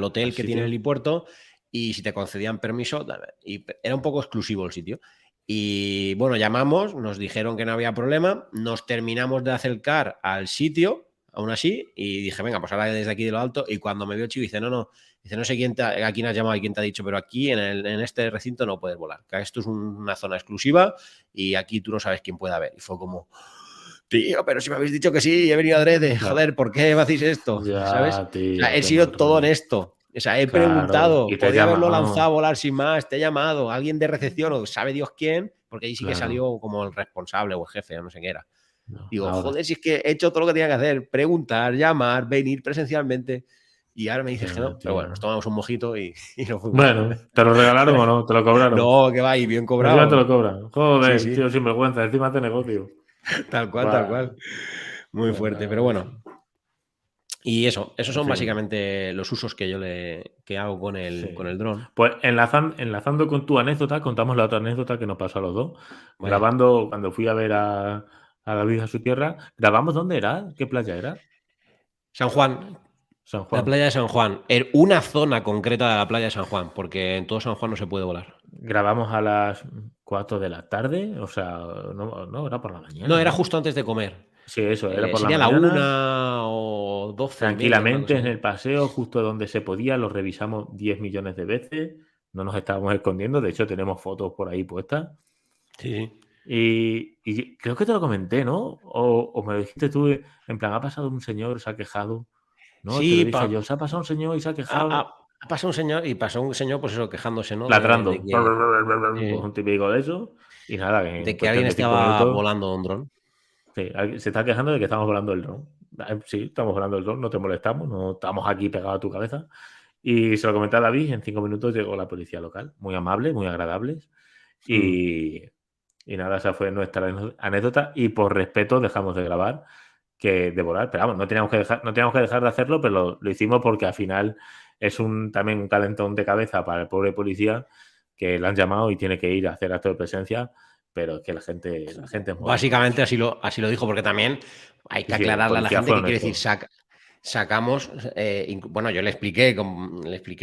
hotel Al que tiene el sitio. helipuerto y si te concedían permiso, y era un poco exclusivo el sitio. Y bueno, llamamos, nos dijeron que no había problema, nos terminamos de acercar al sitio, aún así, y dije, venga, pues ahora desde aquí de lo alto, y cuando me vio Chico, dice, no, dice, no sé a quién has llamado y quién te ha dicho, pero aquí en este recinto no puedes volar, que esto es una zona exclusiva y aquí tú no sabes quién puede haber. Y fue como, tío, pero si me habéis dicho que sí, he venido adrede, joder, ¿por qué me hacéis esto? ¿Sabes? Ya, O sea, tío, he qué mal sido todo rollo. honesto. O sea, he Claro, preguntado, y te he podía haberlo lanzado a llamado. volar sin más, te he llamado, alguien de recepción o sabe Dios quién, porque ahí sí que Claro. salió como el responsable o el jefe, o no sé qué era. No, Digo, ahora. joder, si es que he hecho todo lo que tenía que hacer, preguntar, llamar, venir presencialmente, y ahora me dices que Ya, no. Pero bueno, nos tío. tomamos un mojito y nos fuimos. Bueno, ¿te lo regalaron o no? ¿Te lo cobraron? No, que va, y bien Encima te lo cobrado. cobran. Sí, Joder, sí, tío, sinvergüenza, encima de negocio. tal cual, tal Buah, cual. Muy pues fuerte, nada, pero macho. bueno. Y esos En son fin, básicamente los usos que yo que hago con sí. el dron. Pues enlazando con tu anécdota, contamos la otra anécdota que nos pasó a los dos. Vaya. Grabando, cuando fui a ver a David a su tierra, ¿grabamos dónde era? ¿Qué playa era? San Juan, San la Juan. playa de San Juan. En una zona concreta de la playa de San Juan, porque en todo San Juan no se puede volar. Grabamos a las 4 de la tarde, o sea, no, era por la No, mañana, era ¿no? justo antes de comer. Sí, eso, era por la Sería la mañana. 1 o 12:30, una Tranquilamente cosa en así. el paseo, justo donde se podía, lo revisamos 10 millones de veces, no nos estábamos escondiendo, de hecho tenemos fotos por ahí puestas. Sí, sí. Y creo que te lo comenté, ¿no? O me lo dijiste tú, en plan, ha pasado un señor, se ha quejado. No, te lo Sí, dije yo, se ha pasado un señor y se ha quejado ha pasado un señor y pasó un señor, pues eso, quejándose, ¿no? De ladrando. que, Pues un típico de eso. Y nada, en de que alguien cuestión de 5 estaba minutos, volando un dron. sí, se está quejando de que estamos volando el dron. Sí, estamos volando el dron, no te molestamos, no estamos aquí pegados a tu cabeza. Y se lo comenté a David, y en 5 minutos llegó la policía local, muy amable, muy agradables. Mm. Y, y nada, esa fue nuestra anécdota. Y por respeto dejamos de grabar que de volar. Pero vamos, no teníamos que dejar de hacerlo, pero lo hicimos porque al final es también un calentón de cabeza para el pobre policía que le han llamado y tiene que ir a hacer acto de presencia. Pero es que la gente es moderna, Básicamente macho. así lo dijo, porque también hay Sí, que sí, el aclararle a la policía gente fue que quiere decir, honesto. sacamos, bueno, yo le expliqué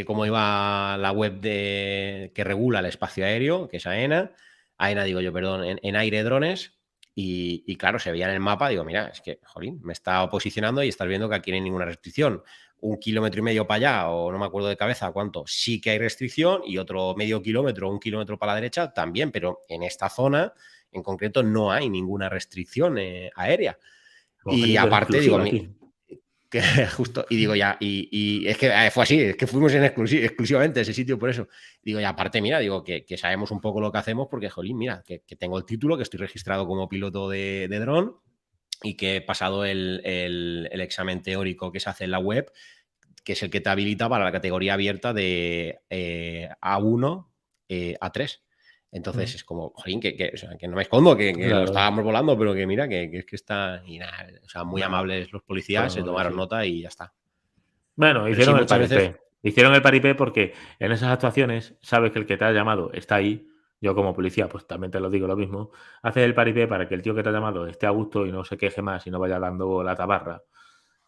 cómo iba la web que regula el espacio aéreo, que es AENA. AENA, digo yo, perdón, en aire drones. Y claro, se veía en el mapa, digo, mira, es que, jolín, me está posicionando y estás viendo que aquí no hay ninguna restricción. 1,5 kilómetros para allá, o no me acuerdo de cabeza cuánto, sí que hay restricción, y otro medio kilómetro, 1 kilómetro para la derecha también, pero en esta zona en concreto no hay ninguna restricción aérea. Y Ojito en aparte, digo, exclusiva aquí. que justo, y digo ya, y es que fue así, es que fuimos exclusivamente a ese sitio por eso. Digo, y aparte, mira, digo que sabemos un poco lo que hacemos porque, jolín, mira, que tengo el título, que estoy registrado como piloto de dron y que he pasado el examen teórico que se hace en la web, que es el que te habilita para la categoría abierta de A1, A3. Entonces Mm, es como, jolín, o sea, que no me escondo, que lo claro. estábamos volando, pero que mira, que es que está. Y nada, o sea, muy Nada, amables los policías, fueron se tomaron honestos. nota y ya está. Bueno, Pero sí, hicieron el muchas veces. paripé. Hicieron el paripé porque en esas actuaciones sabes que el que te ha llamado está ahí. Yo como policía, pues también te lo digo lo mismo. Haces el paripé para que el tío que te ha llamado esté a gusto y no se queje más y no vaya dando la tabarra.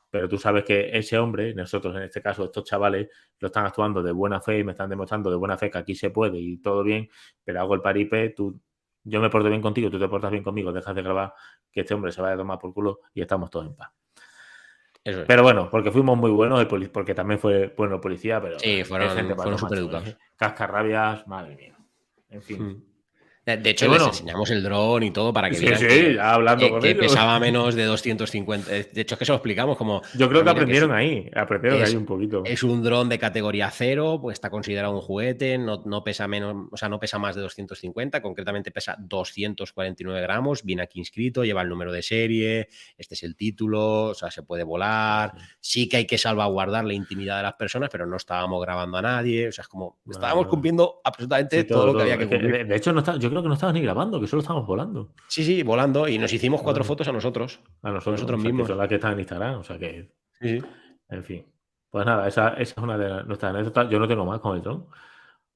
Pero tú sabes que ese hombre, nosotros en este caso, estos chavales, lo están actuando de buena fe y me están demostrando de buena fe que aquí se puede y todo bien, pero hago el paripé, yo me porto bien contigo, tú te portas bien conmigo, dejas de grabar, que este hombre se vaya a tomar por culo y estamos todos en paz. Eso es. Pero bueno, porque fuimos muy buenos, porque también fue bueno policía, pero Sí, qué gente más fueron los súper machos, educados. cascarrabias, madre mía. En fin. De Y hecho, les bueno, enseñamos el dron y todo para que sí, vieran sí, ya hablando con que ellos. pesaba menos de 250. De hecho, es que se lo explicamos como, Yo creo pues que mira, que aprendieron ahí un poquito. es un dron de categoría 0, pues está considerado un juguete, no pesa menos, o sea, no pesa más de 250, concretamente pesa 249 gramos, viene aquí inscrito, lleva el número de serie, este es el título, o sea, se puede volar, Sí. sí que hay que salvaguardar la intimidad de las personas, pero no estábamos grabando a nadie, o sea, es como, estábamos Nada. cumpliendo absolutamente Sí, todo todo, lo que había todo. que Es que, cumplir. de hecho, yo creo que no estabas ni grabando, que solo estábamos volando. Sí, sí, volando, y nos hicimos 4 Volando. fotos A a nosotros, nosotros o sea, que mismos. son las que están en Instagram, o sea que, Sí, sí. en fin. Pues nada, esa es una de nuestras anécdotas. Yo no tengo más con el dron.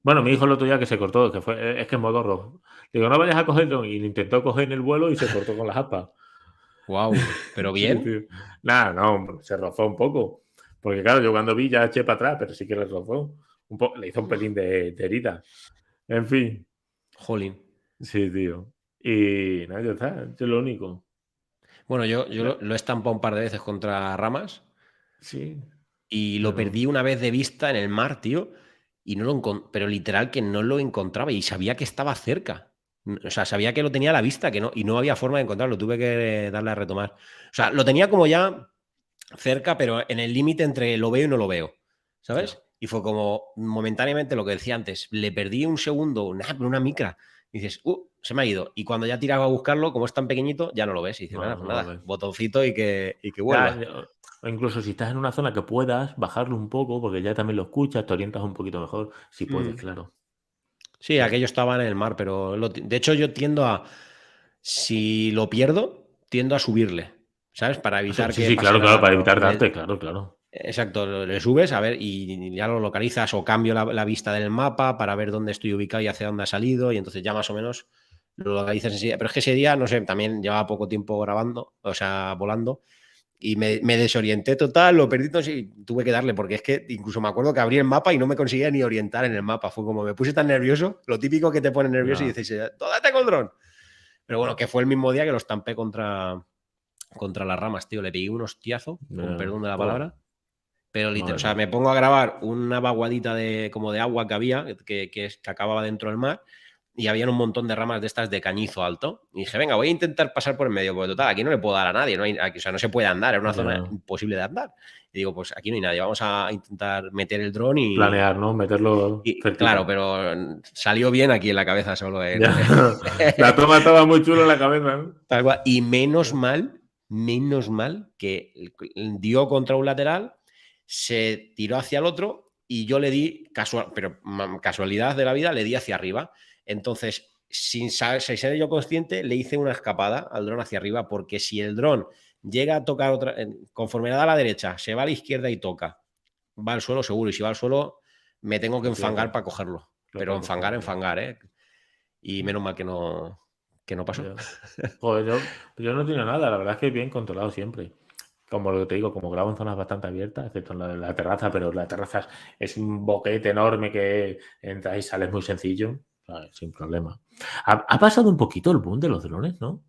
Bueno, mi hijo el otro día que se cortó, es que es modorro. Digo, no vayas a coger el dron. Y lo intentó coger en el vuelo y se cortó con las aspas. Wow, ¿pero Sí, bien? tío. Nada, no, se rozó un poco. Porque claro, yo cuando vi ya eché para atrás, pero sí que le rozó. Le hizo un pelín de herida. En fin, Jolín. sí, tío. Y nada, ya está, eso es lo único. Bueno, yo Na- lo he estampado un par de veces contra ramas Sí, y yo lo no. perdí una vez de vista en el mar, tío, y no lo pero literal que no lo encontraba y sabía que estaba cerca. O sea, sabía que lo tenía a la vista, que no, y no había forma de encontrarlo, tuve que darle a retomar. O sea, lo tenía como ya cerca, pero en el límite entre lo veo y no lo veo, Ya. ¿sabes? Y fue como momentáneamente lo que decía antes, le perdí un segundo, una micra, y dices, se me ha ido. Y cuando ya tiraba a buscarlo, como es tan pequeñito, ya no lo ves. Y dices, No, nada, pues no lo nada, ves. botoncito y que Ya, vuelva. o incluso si estás en una zona que puedas bajarlo un poco, porque ya también lo escuchas, te orientas un poquito mejor, si puedes, Mm. claro. Sí, Ya. aquello estaba en el mar, pero de hecho yo tiendo a, si lo pierdo, tiendo a subirle, ¿sabes? Para evitar Sí, que sí, pase claro, claro, nada, para pero evitar darte, claro, claro. exacto, le subes a ver y ya lo localizas o cambio la vista del mapa para ver dónde estoy ubicado y hacia dónde ha salido y entonces ya más o menos lo localizas enseguida. Pero es que ese día, no sé, también llevaba poco tiempo grabando, o sea, volando y me desorienté total, lo perdí todo y tuve que darle porque es que incluso me acuerdo que abrí el mapa y no me conseguía ni orientar en el mapa. Fue como me puse tan nervioso, lo típico que te pone nervioso y Ya. dices, ¿dónde tengo el dron? Pero bueno, que fue el mismo día que lo estampé contra las ramas, tío. Le pegué un hostiazo, con perdón de la Joder, palabra. Pero literal, o madre sea, mía. me pongo a grabar una vaguadita como de agua que había, que acababa dentro del mar, y habían un montón de ramas de estas de cañizo alto. Y dije, venga, voy a intentar pasar por el medio, porque total, aquí no le puedo dar a nadie, no hay, aquí, o sea, no se puede andar, es una zona Ya. imposible de andar. Y digo, pues aquí no hay nadie, vamos a intentar meter el dron y, Planear, ¿no? Meterlo claro, cerquita. pero salió bien aquí en la cabeza solo. Ya. La toma estaba muy chula en la cabeza, ¿no? Tal cual. Y Ya. menos mal que dio contra un lateral, se tiró hacia el otro y yo le di, pero casualidad de la vida, le di hacia arriba. Entonces, sin ser yo consciente, le hice una escapada al dron hacia arriba, porque si el dron llega a tocar otra, conforme da a la derecha, se va a la izquierda y toca, va al suelo seguro, y si va al suelo, me tengo que Lo enfangar pierdes. para cogerlo. Lo Pero puedes coger, claro. enfangar, ¿eh? Y menos mal que no pasó. Ya. Joder, yo no tengo nada, la verdad es que bien controlado siempre. Como lo que te digo, como grabo en zonas bastante abiertas, excepto en la terraza, pero la terraza es un boquete enorme que entras y sales muy sencillo, ¿sabes? Sin problema. Ha pasado un poquito el boom de los drones, ¿no?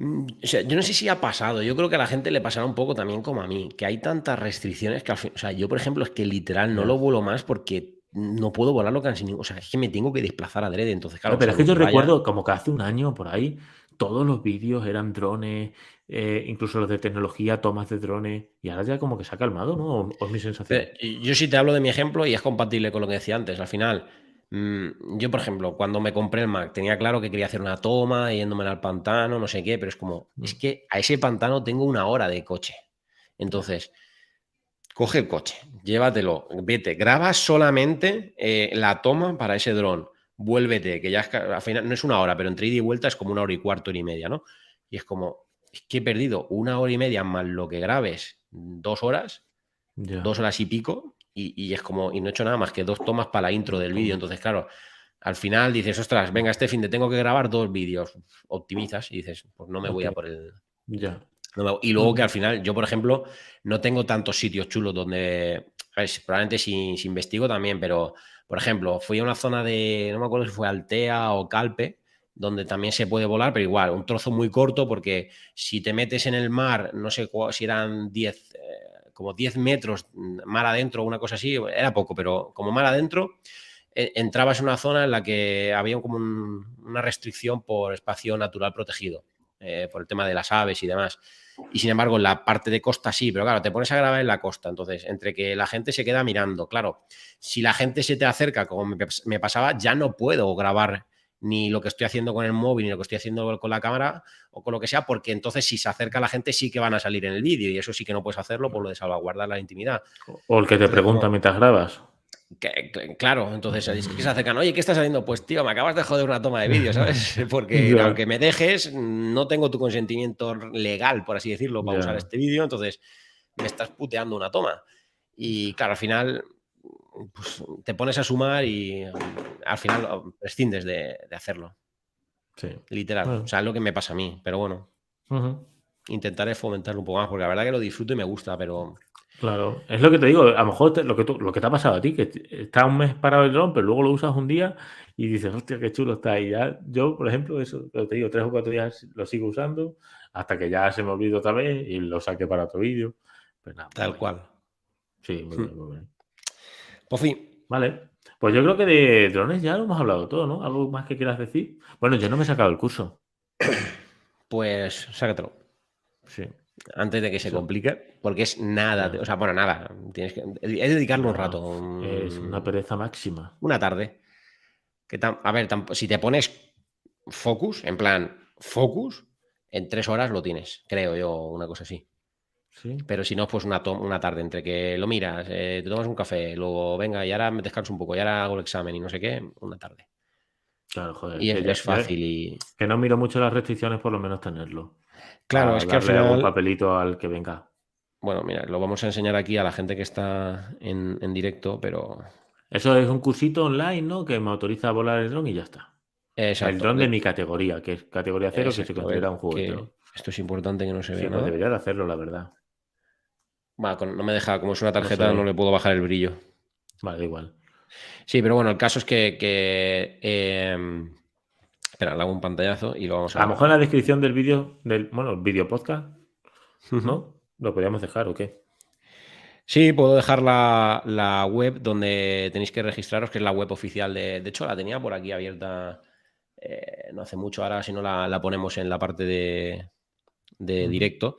O sea, yo no sé si ha pasado, yo creo que a la gente le pasará un poco también como a mí, que hay tantas restricciones que al fin, o sea, yo por ejemplo es que literal no Ya. lo vuelo más porque no puedo volarlo casi ningún, o sea, es que me tengo que desplazar adrede, entonces claro, Pero es que salvo yo que vaya, recuerdo como que hace un año por ahí, todos los vídeos eran drones, incluso los de tecnología, tomas de drones, y ahora ya como que se ha calmado, ¿no? ¿O es mi sensación? yo sí te hablo de mi ejemplo y es compatible con lo que decía antes, al final, yo por ejemplo, cuando me compré el Mac tenía claro que quería hacer una toma, yéndome al pantano, no sé qué, pero es como, es Mm, que a ese pantano tengo una hora de coche, ya, entonces coge el coche, llévatelo, vete, graba solamente la toma para ese dron, vuélvete, que ya es, al final no es una hora, pero entre ida y vuelta es como una hora y cuarto, hora y media, ¿no? Y es como, es que he perdido una hora y media más lo que grabes 2 horas, ya. 2 horas y pico, y es como, y no he hecho nada más que 2 tomas para la intro Dos del vídeo. tomas. Entonces, claro, al final dices, ostras, venga, este fin de tengo que grabar 2 vídeos, optimizas y dices, pues no me voy a por el, Ya. y luego que al Ujú. final, yo por ejemplo, no tengo tantos sitios chulos donde, a ver, probablemente si investigo también, pero por ejemplo, fui a una zona de, no me acuerdo si fue Altea o Calpe, donde también se puede volar, pero igual, un trozo muy corto, porque si te metes en el mar, no sé si eran 10, como 10 metros mar adentro o una cosa así, era poco, pero como mar adentro, entrabas en una zona en la que había como una restricción por espacio natural protegido, por el tema de las aves y demás. Y sin embargo, en la parte de costa sí, pero claro, te pones a grabar en la costa. Entonces, entre que la gente se queda mirando, claro, si la gente se te acerca, como me pasaba, ya no puedo grabar ni lo que estoy haciendo con el móvil, ni lo que estoy haciendo con la cámara o con lo que sea, porque entonces si se acerca la gente sí que van a salir en el vídeo y eso sí que no puedes hacerlo por lo de salvaguardar la intimidad. O el que te Entonces, pregunta como, mientras grabas. claro, entonces es que se acercan, oye, ¿qué estás haciendo? Pues tío, me acabas de joder una toma de vídeo, ¿sabes? Porque Ya, aunque me dejes, no tengo tu consentimiento legal, por así decirlo, para usar ya. este vídeo, entonces me estás puteando una toma. Y claro, al final pues, te pones a sumar y al final prescindes de hacerlo. Sí. Literal. Bueno. O sea, es lo que me pasa a mí. Pero bueno, intentaré fomentarlo un poco más, porque la verdad que lo disfruto y me gusta, pero... Claro, es lo que te digo, a lo mejor lo que te ha pasado a ti, que está un mes parado el dron, pero luego lo usas un día y dices, hostia, qué chulo está ahí. Ya, yo, por ejemplo, eso, lo que te digo, 3 o 4 días lo sigo usando hasta que ya se me olvide otra vez y lo saque para otro vídeo. Pues nada, muy Tal bien. cual. Sí, muy bien, muy bien. Por fin. Vale, pues yo creo que de drones ya lo hemos hablado todo, ¿no? ¿Algo más que quieras decir? Bueno, yo no me he sacado el curso. Pues sácatelo. Sí, Antes de que se eso, complique, porque es nada, ya, o sea, bueno, nada, tienes que es dedicarle un ya, rato, es una pereza máxima. una tarde. A ver, si te pones focus, en plan focus, en 3 horas lo tienes, creo yo, una cosa así. Sí, Pero si no, pues una tarde entre que lo miras, te tomas un café, luego venga y ahora me descanso un poco, y ahora hago el examen y no sé qué, una tarde. claro, joder, Y que es fácil y... que no miro mucho las restricciones, por lo menos tenerlo. Claro, Para es que al darle algún final... papelito al que venga. Bueno, mira, lo vamos a enseñar aquí a la gente que está en directo, pero... Eso es un cursito online, ¿no? Que me autoriza a volar el dron y ya está. El Exacto, dron de mi categoría, que es categoría cero, que se exacto. A considera ver, un juguete, que ¿no? esto es importante que no se Sí, vea pues nada. debería de hacerlo, la verdad. Va, no me deja, como es una No se tarjeta, no ve. le puedo bajar el brillo. Vale, da igual. Sí, pero bueno, el caso es espera, le hago un pantallazo y lo vamos a A lo ver. mejor en la descripción del vídeo, bueno, el vídeo podcast, Ujú. ¿no? ¿Lo podríamos dejar o qué? Sí, puedo dejar la web donde tenéis que registraros, que es la web oficial de hecho, la tenía por aquí abierta no hace mucho, ahora si no la ponemos en la parte de Ujú. directo.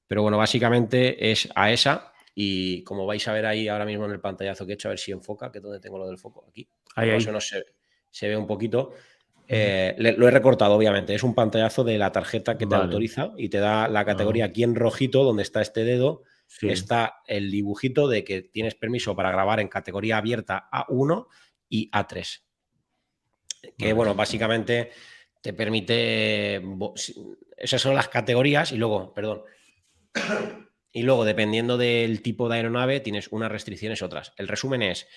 Pero bueno, básicamente es a esa y como vais a ver ahí ahora mismo en el pantallazo que he hecho, a ver si enfoca, que es donde tengo lo del foco, aquí. Ahí, Más o ahí. menos se ve un poquito. Ujú. Lo he recortado, obviamente. Es un pantallazo de la tarjeta que te Vale. autoriza y te da la Ah, categoría aquí en rojito, donde está este dedo, sí. está el dibujito de que tienes permiso para grabar en categoría abierta A1 y A3. Que Vale. bueno, básicamente te permite... Esas son las categorías y luego, perdón, y luego, dependiendo del tipo de aeronave, tienes unas restricciones y otras. El resumen es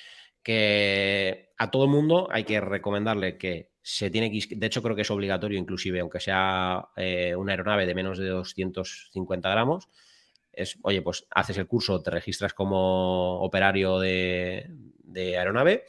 que a todo el mundo hay que recomendarle que se tiene que... De hecho, creo que es obligatorio, inclusive, aunque sea una aeronave de menos de 250 gramos, es, oye, pues haces el curso, te registras como operario de aeronave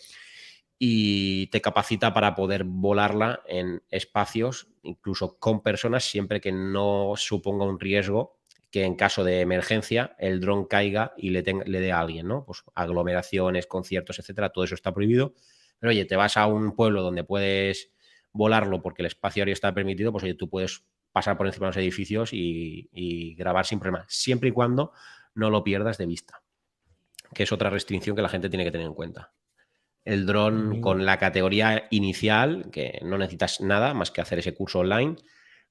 y te capacita para poder volarla en espacios, incluso con personas, siempre que no suponga un riesgo que en caso de emergencia el dron caiga y le dé a alguien, ¿no? Pues aglomeraciones, conciertos, etcétera, todo eso está prohibido. Pero oye, te vas a un pueblo donde puedes volarlo porque el espacio aéreo está permitido, pues oye, tú puedes pasar por encima de los edificios y grabar sin problema, siempre y cuando no lo pierdas de vista, que es otra restricción que la gente tiene que tener en cuenta. El dron Amigo. con la categoría inicial, que no necesitas nada más que hacer ese curso online,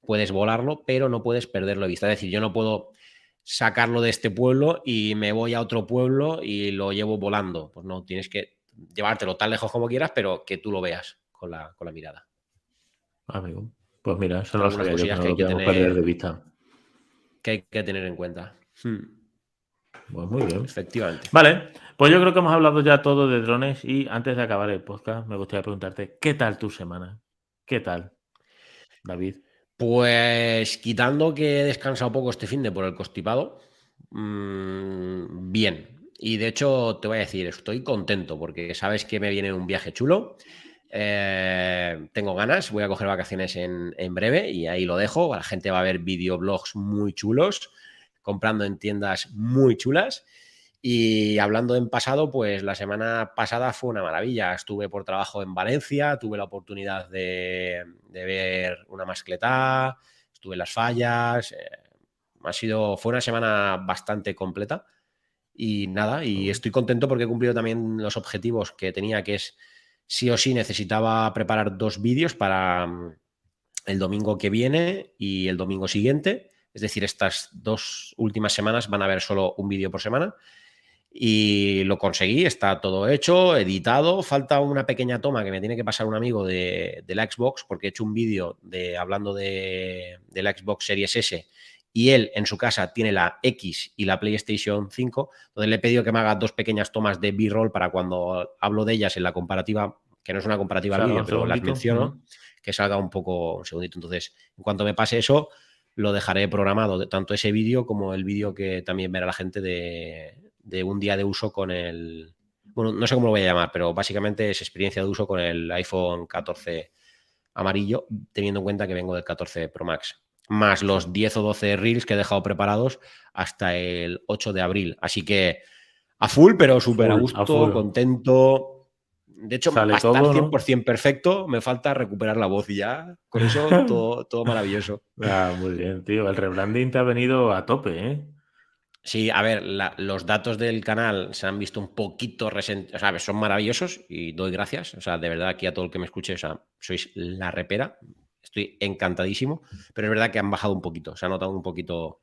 puedes volarlo, pero no puedes perderlo de vista. Es decir, yo no puedo sacarlo de este pueblo y me voy a otro pueblo y lo llevo volando. Pues no, tienes que llevártelo tan lejos como quieras, pero que tú lo veas con la mirada. Amigo. Pues mira, eso no lo Algunas sabía yo, que cosillas no lo podíamos perder de vista. que hay que tener en cuenta. Pues muy bien. Efectivamente. Vale, pues yo creo que hemos hablado ya todo de drones y antes de acabar el podcast me gustaría preguntarte, ¿qué tal tu semana? ¿Qué tal, David? Pues quitando que he descansado poco este fin de por el constipado, bien. Y de hecho, te voy a decir, estoy contento porque sabes que me viene un viaje chulo. Tengo ganas, voy a coger vacaciones en breve y ahí lo dejo. La gente va a ver videoblogs muy chulos, comprando en tiendas muy chulas. Y hablando en pasado, pues la semana pasada fue una maravilla. Estuve por trabajo en Valencia, tuve la oportunidad de ver una mascletá, estuve en Las Fallas. Fue una semana bastante completa. Y nada, y Oh, estoy contento porque he cumplido también los objetivos que tenía, que es sí o sí necesitaba preparar 2 vídeos para el domingo que viene y el domingo siguiente. Es decir, estas 2 últimas semanas van a haber solo un vídeo por semana. Y lo conseguí, está todo hecho, editado. Falta una pequeña toma que me tiene que pasar un amigo de la Xbox, porque he hecho un vídeo hablando de la Xbox Series S y él en su casa tiene la X y la PlayStation 5. Entonces le he pedido que me haga 2 pequeñas tomas de B-roll para cuando hablo de ellas en la comparativa, que no es una comparativa al Salga vídeo, un pero las segundito. menciono, que salga un poco, un segundito. Entonces, en cuanto me pase eso, lo dejaré programado, tanto ese vídeo como el vídeo que también verá la gente de un día de uso con el... Bueno, no sé cómo lo voy a llamar, pero básicamente es experiencia de uso con el iPhone 14 amarillo, teniendo en cuenta que vengo del 14 Pro Max, más los 10 o 12 reels que he dejado preparados hasta el 8 de abril. Así que a full, pero súper a A gusto, full. contento. De hecho, Sale para estar todo, ¿no? 100% perfecto, me falta recuperar la voz y ya, con eso todo maravilloso. Muy bien, tío. El rebranding te ha venido a tope, ¿eh? Sí, a ver, los datos del canal se han visto un poquito resentidos, o sea, son maravillosos y doy gracias, o sea, de verdad aquí a todo el que me escuche, o sea, sois la repera, estoy encantadísimo, pero es verdad que han bajado un poquito, se ha notado un poquito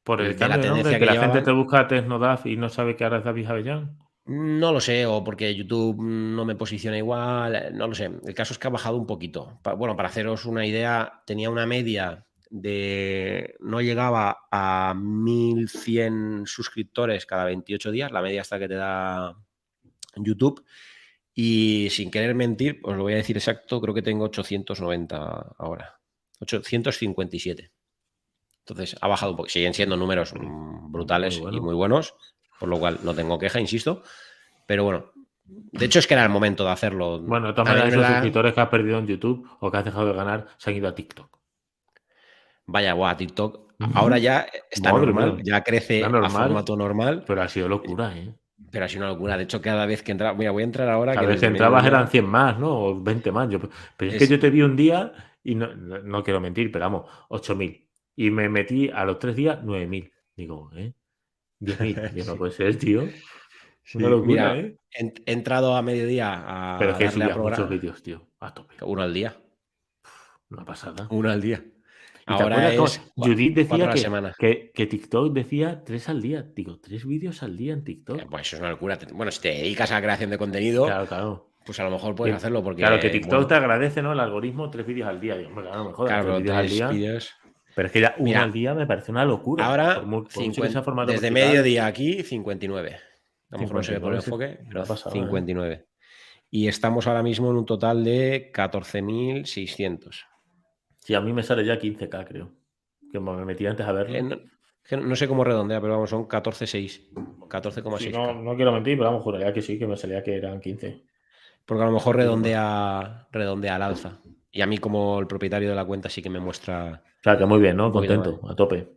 Por el de la cambio de nombre, tendencia que que la gente te llevaban. busca Tecnodaf y no sabe que ahora es David Avellán. No lo sé, o porque YouTube no me posiciona igual, no lo sé. El caso es que ha bajado un poquito. Bueno, para haceros una idea, tenía una media de... No llegaba a 1.100 suscriptores cada 28 días, la media hasta que te da YouTube. Y sin querer mentir, os lo voy a decir exacto, creo que tengo 890 ahora. 857. Entonces ha bajado un poco. Siguen siendo números Muy brutales y bueno. muy buenos, por lo cual no tengo queja, insisto. Pero bueno, de hecho es que era el momento de hacerlo. Bueno, de todas También maneras, es esos verdad. suscriptores que has perdido en YouTube o que has dejado de ganar se han ido a TikTok. Vaya, guau, TikTok ahora ya está Madre normal, mía. ya Era crece a normal, formato normal, pero ha sido locura, ¿eh? pero ha sido una locura. De hecho, cada vez que entra, mira, voy a entrar ahora que Cada vez que desde entrabas eran mediodía 100 más, ¿no? O 20 más. Pero es que es. yo te vi un día y no quiero mentir, pero vamos, 8.000. Y me metí a los 3 días 9.000. Digo, 10.000. Digo, no puede ser, tío. Una Sí, locura, mira, ¿eh? he entrado a mediodía Pero es a que darle a subías muchos programa. vídeos, tío, a tope. Uno al día, Una pasada. uno al día. ¿Y te Ahora acuerdas cómo es Judith 4 decía a la semana. que TikTok decía 3 al día? Digo, 3 vídeos al día en TikTok. Pues eso es una locura. Bueno, si te dedicas a la creación de contenido, Claro, claro. pues a lo mejor puedes hacerlo Claro, que porque, TikTok bueno, te agradece, ¿no? El algoritmo, 3 vídeos al día. Digo, hombre, claro, no me jodas, claro, 3 pero vídeos al 3 día. vídeos. Pero es que ya uno al Mira, día me parece una locura. Por, ahora por mucho que sea formato desde vertical, mediodía aquí, 59. A lo mejor no se ve por el 59 es enfoque, pero una pasada, ¿eh? 59. Y estamos ahora mismo en un total de 14.600. Sí, a mí me sale ya 15K, creo. Que me metí antes a verlo. No sé cómo redondea, pero vamos, son 14,6. Sí, no, 14,6K. no quiero mentir, pero vamos, juraría que sí, que me salía que eran 15. Porque a lo mejor Digo, más. redondea al alza. Y a mí, como el propietario de la cuenta, sí que me muestra O sea, que muy bien, ¿no? un poquito más. Contento, a tope.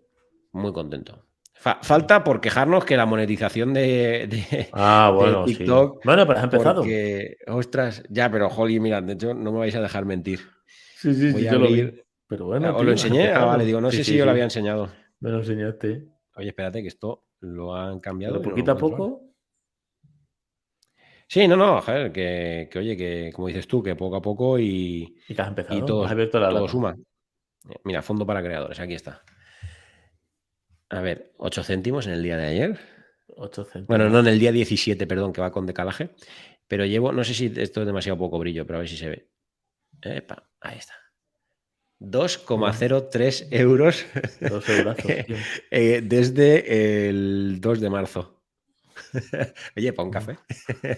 Muy contento. Falta por quejarnos que la monetización de Bueno, sí. TikTok, Bueno, pero has empezado. porque, ostras, ya, pero Holly, mirad, de hecho, no me vais a dejar mentir. Sí, sí, Voy sí, a yo lo vi. abrir. Pero bueno, ¿Os lo tío, has enseñé? Ah, vale, empezado. digo, no Sí, sé si sí, yo lo había sí. enseñado. Me lo enseñaste. Oye, espérate, que esto lo han Pero cambiado y no lo poquito a encuentro ahora. poco, Sí, no, joder, que oye, que como dices tú, que poco a poco y que has y empezado. Has todo, abierto la todo lata. suma. Mira, fondo para creadores, aquí está. A ver, 8 céntimos en el día de ayer. 8 Bueno, no céntimos. en el día 17, perdón, que va con decalaje. Pero llevo, no sé si esto es demasiado poco brillo, pero a ver si se ve. Epa, ahí está. 2,03 euros 2 eurazos, tío. desde el 2 de marzo. Oye, para un café.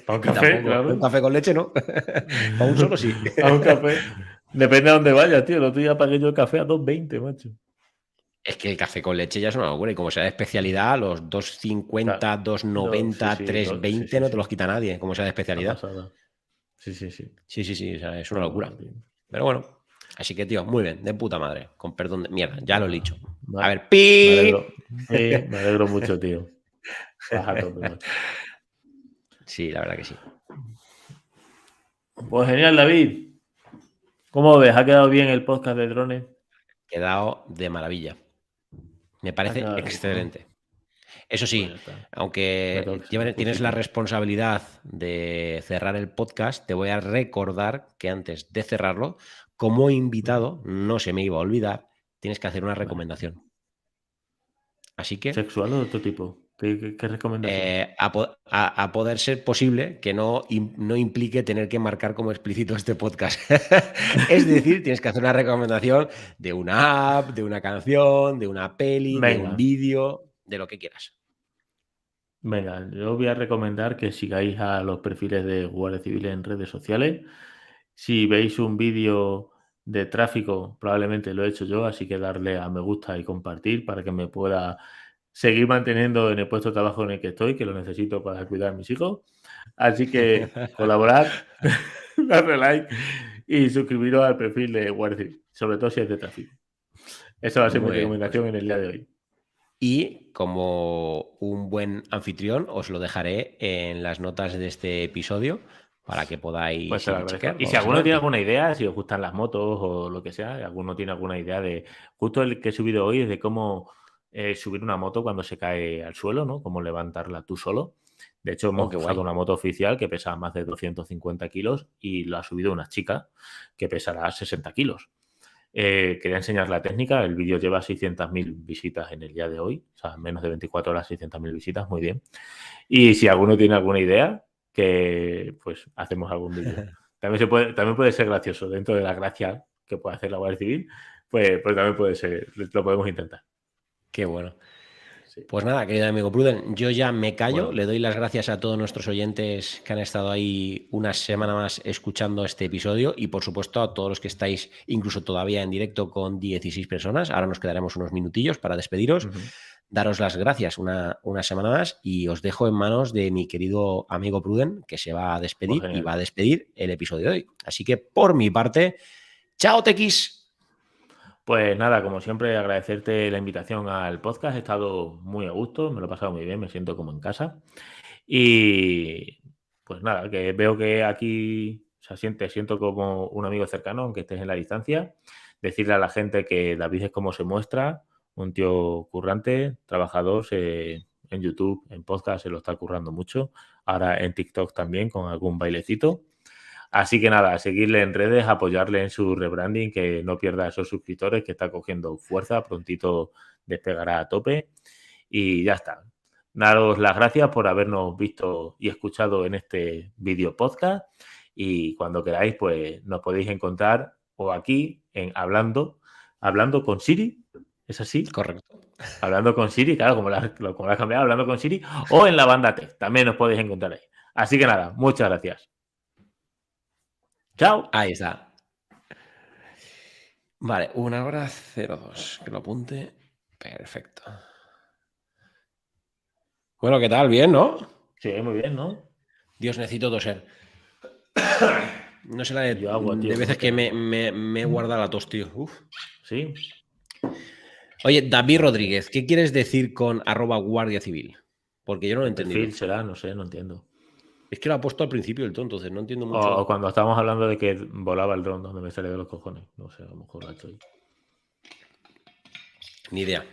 Para un Y café, tampoco, claro. un café con leche no. Para un solo sí. A un café. Depende a dónde vayas, tío. El otro día pagué yo el café a 2,20, macho. Es que el café con leche ya es una locura. Y como sea de especialidad, los Claro. 2,50, Sí, 2,90, sí, sí, 3,20 sí, no te sí. los quita nadie, como sea de Una especialidad. pasada. Sí, sí, sí. Sí, sí, sí, o sea, es una Muy locura. bueno, tío. Pero bueno, así que, tío, muy bien, de puta madre. Con perdón de mierda, ya lo he dicho. A ver, Me ¡pi! alegro. Sí, me alegro mucho, tío. Vas a tope, macho. Sí, la verdad que sí. Pues genial, David. ¿Cómo ves? ¿Ha quedado bien el podcast de drones? Quedado de maravilla. Me Ha parece quedado rico, ¿no? excelente. Eso Pues ya sí, está. Me tengo aunque que sacar tienes la cursito. responsabilidad de cerrar el podcast, te voy a recordar que antes de cerrarlo, como invitado, no se me iba a olvidar, tienes que hacer una Vale. recomendación. Así que, ¿Sexual o de otro tipo? ¿Qué recomendación? A poder ser posible que no implique tener que marcar como explícito este podcast. Es decir, tienes que hacer una recomendación de una app, de una canción, de una peli, de un Venga, vídeo, de lo que quieras. venga, yo voy a recomendar que sigáis a los perfiles de Guardia Civil en redes sociales. Si veis un vídeo de tráfico, probablemente lo he hecho yo, así que darle a me gusta y compartir para que me pueda seguir manteniendo en el puesto de trabajo en el que estoy, que lo necesito para cuidar a mis hijos. Así que colaborad, darle like y suscribiros al perfil de Guardia Civil, sobre todo si es de tráfico. Esa va a ser mi Muy bien, pues. recomendación en el día de hoy. Y como un buen anfitrión, os lo dejaré en las notas de este episodio para que Pues podáis te lo ir agradezco. Y chequearlo, si alguno tiene básicamente. alguna idea, si os gustan las motos o lo que sea, y alguno tiene alguna idea de... Justo el que he subido hoy es de cómo subir una moto cuando se cae al suelo, ¿no? Cómo levantarla tú solo. De hecho, Oh, hemos qué usado guay. una moto oficial que pesa más de 250 kilos y lo ha subido una chica que pesará 60 kilos. Quería enseñar la técnica. El vídeo lleva 600.000 visitas en el día de hoy. O sea, en menos de 24 horas, 600.000 visitas. Muy bien. Y si alguno tiene alguna idea, que pues hacemos algún vídeo. También puede ser gracioso dentro de la gracia que puede hacer la Guardia Civil, pues también puede ser, lo podemos intentar. Qué bueno. Sí. Pues nada, querido amigo Pruden, yo ya me callo. Bueno, Le doy las gracias a todos nuestros oyentes que han estado ahí una semana más escuchando este episodio y por supuesto a todos los que estáis incluso todavía en directo con 16 personas. Ahora nos quedaremos unos minutillos para despediros. Daros las gracias una semana más y os dejo en manos de mi querido amigo Pruden, que se va a pues despedir y va genial. a despedir el episodio de hoy. Así que por mi parte, chao Tequis. Pues nada, como siempre, agradecerte la invitación al podcast. He estado muy a gusto, me lo he pasado muy bien, me siento como en casa. Y pues nada, que veo que aquí siento como un amigo cercano, aunque estés en la distancia. Decirle a la gente que David es como se muestra, un tío currante, trabajador, en YouTube, en podcast, se lo está currando mucho. Ahora en TikTok también, con algún bailecito. Así que nada, seguirle en redes, apoyarle en su rebranding, que no pierda esos suscriptores, que está cogiendo fuerza, prontito despegará a tope. Y ya está. Daros las gracias por habernos visto y escuchado en este video podcast. Y cuando queráis, pues nos podéis encontrar o aquí en hablando con Siri, ¿es así? Correcto. Hablando con Siri, claro, como la has cambiado, hablando con Siri, o en la banda Tech, también nos podéis encontrar ahí. Así que nada, muchas gracias. Chao. Ahí está. Vale, 1 hora 02. Que lo apunte. Perfecto. Bueno, ¿qué tal? Bien, ¿no? Sí, muy bien, ¿no? Dios, necesito toser. No sé la Yo agua, de tío, que veces no que tengo agua. me he guardado la tos, tío. Uf. Sí. Oye, David Rodríguez, ¿qué quieres decir con @Guardia Civil? Porque yo no lo he El perfil entendido. será, no sé, no entiendo. Es que lo ha puesto al principio el tonto, entonces no entiendo O mucho. cuando estábamos hablando de que volaba el dron donde me sale de los cojones. No sé, a lo mejor la estoy. Ni idea.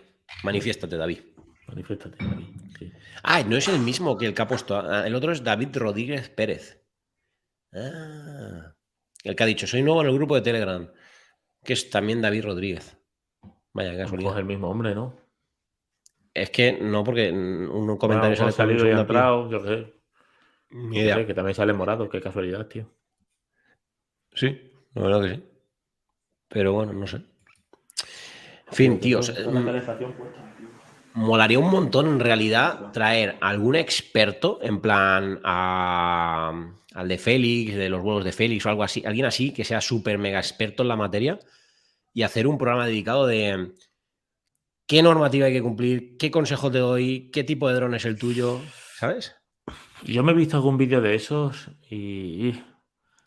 Manifiéstate, David. Manifiéstate, David. Sí. Ah, no es el mismo que el que ha puesto. El otro es David Rodríguez Pérez. Ah. El que ha dicho, soy nuevo en el grupo de Telegram, que es también David Rodríguez. Vaya, qué A lo mejor es casualidad. el mismo hombre, ¿no? Es que no, porque un Bueno, a lo comentario mejor ha sale con un salido y ha segundo apellido. entrado, yo qué sé. Ni Yo qué sé, idea. que también sale morado. Qué casualidad, tío. Sí, la verdad que sí. Pero bueno, no sé. En Tío, fin, tíos, tengo la calefacción puesta. molaría un montón en realidad traer a algún experto, en plan al de Félix, de los vuelos de Félix o algo así, alguien así que sea súper mega experto en la materia y hacer un programa dedicado de qué normativa hay que cumplir, qué consejo te doy, qué tipo de dron es el tuyo, ¿sabes? Yo me he visto algún vídeo de esos y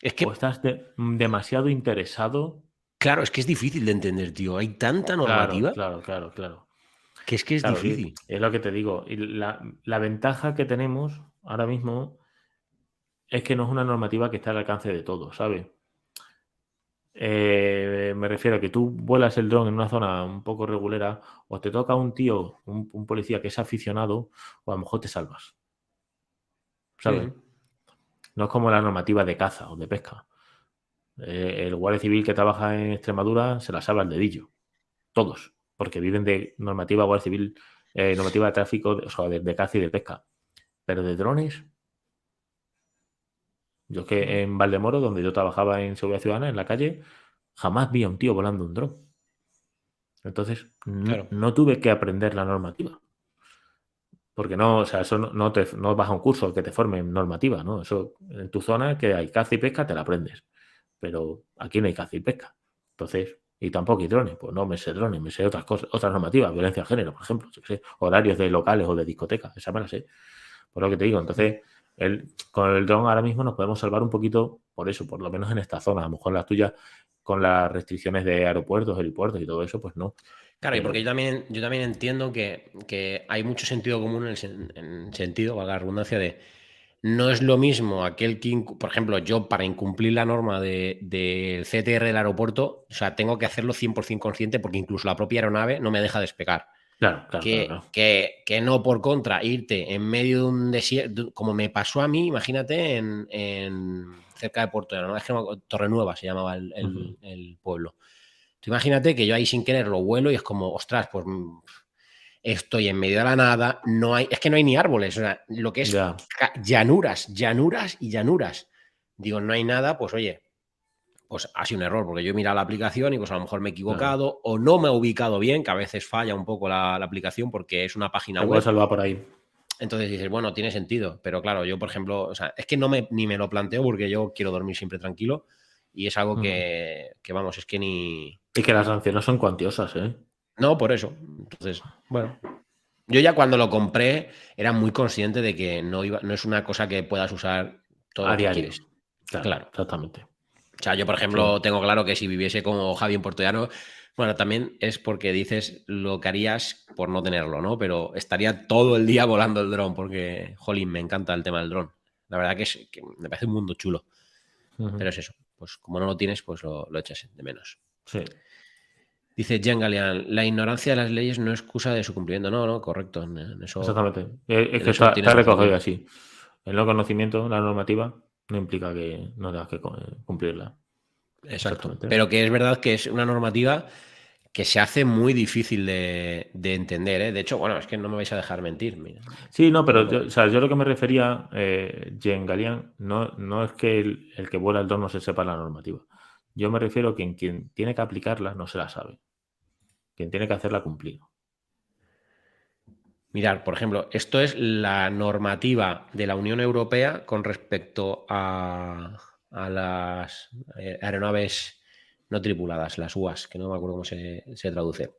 Es o que, estás demasiado interesado. claro, es que es difícil de entender, tío. Hay tanta Claro, normativa claro, claro, claro. que es Claro, y difícil. es lo que te digo. Y la ventaja que tenemos ahora mismo es que no es una normativa que está al alcance de todos, ¿sabes? Me refiero a que tú vuelas el dron en una zona un poco regulera o te toca un tío, un policía que es aficionado o a lo mejor te salvas, ¿sabes? Mm. No es como la normativa de caza o de pesca. El guardia civil que trabaja en Extremadura se la sabe al dedillo. Todos, porque viven de normativa guardia civil normativa de tráfico, o sea, de caza y de pesca. Pero de drones, yo es que en Valdemoro, donde yo trabajaba en seguridad ciudadana, en la calle, jamás vi a un tío volando un dron. Entonces, Claro. no tuve que aprender la normativa. Porque no, o sea, eso no vas a un curso que te forme en normativa, ¿no? Eso en tu zona que hay caza y pesca, te la aprendes. Pero aquí no hay caza y pesca. Entonces, y tampoco hay drones. Pues no me sé drones, me sé otras cosas, otras normativas, violencia de género, por ejemplo, yo qué sé, horarios de locales o de discotecas, esa me la sé. Por lo que te digo, entonces, con el dron ahora mismo nos podemos salvar un poquito por eso, por lo menos en esta zona. A lo mejor las tuyas, con las restricciones de aeropuertos, helipuertos y todo eso, pues no. Claro, y porque Pero, yo también entiendo que hay mucho sentido común en sentido, valga la redundancia, de no es lo mismo aquel que, por ejemplo, yo para incumplir la norma del CTR del aeropuerto, o sea, tengo que hacerlo 100% consciente porque incluso la propia aeronave no me deja despegar. claro, claro, claro. Que no por contra irte en medio de un desierto, como me pasó a mí, imagínate, cerca de Puerto Llano, es que Torrenueva se llamaba el pueblo. Tú imagínate que yo ahí sin querer lo vuelo y es como, ostras, pues estoy en medio de la nada, es que no hay ni árboles, o sea, lo que es Ya, llanuras, llanuras y llanuras. Digo, no hay nada, pues oye, pues ha sido un error, porque yo he mirado la aplicación y pues a lo mejor me he claro. equivocado o no me he ubicado bien, que a veces falla un poco la aplicación porque es una página Te puedes web. salvar por ahí. Entonces dices, bueno, tiene sentido, pero claro, yo por ejemplo, o sea, es que ni me lo planteo porque yo quiero dormir siempre tranquilo y es algo que vamos, es que ni... Y que las sanciones son cuantiosas, ¿eh? No, por eso. Entonces, bueno, yo ya cuando lo compré era muy consciente de que no es una cosa que puedas usar todo A lo que diario. quieres. Claro, Claro. exactamente. O sea, yo, por Sí. ejemplo, tengo claro que si viviese como Javi en Puerto Llano, bueno, también es porque dices lo que harías por no tenerlo, ¿no? Pero estaría todo el día volando el dron porque, jolín, me encanta el tema del dron. La verdad que me parece un mundo chulo. Pero es eso, pues como no lo tienes, pues lo echas de menos. Sí, Dice Jean Galean, la ignorancia de las leyes no es excusa de su cumplimiento. No, no, correcto. exactamente. Es En que eso está tienes razón, recogido Jean. así. El no conocimiento, la normativa, no implica que no tengas que cumplirla. Exacto. Exactamente. Pero que es verdad que es una normativa que se hace muy difícil de entender, ¿eh? De hecho, bueno, es que no me vais a dejar mentir. Mira. Sí, no, pero Tengo yo, o sea, yo lo que me refería, Jean Galian, no es que el que vuela el dron no se sepa la normativa. Yo me refiero a que quien tiene que aplicarla no se la sabe. Quien tiene que hacerla cumplir. Mirar, por ejemplo, esto es la normativa de la Unión Europea con respecto a las aeronaves no tripuladas, las UAS, que no me acuerdo cómo se traduce.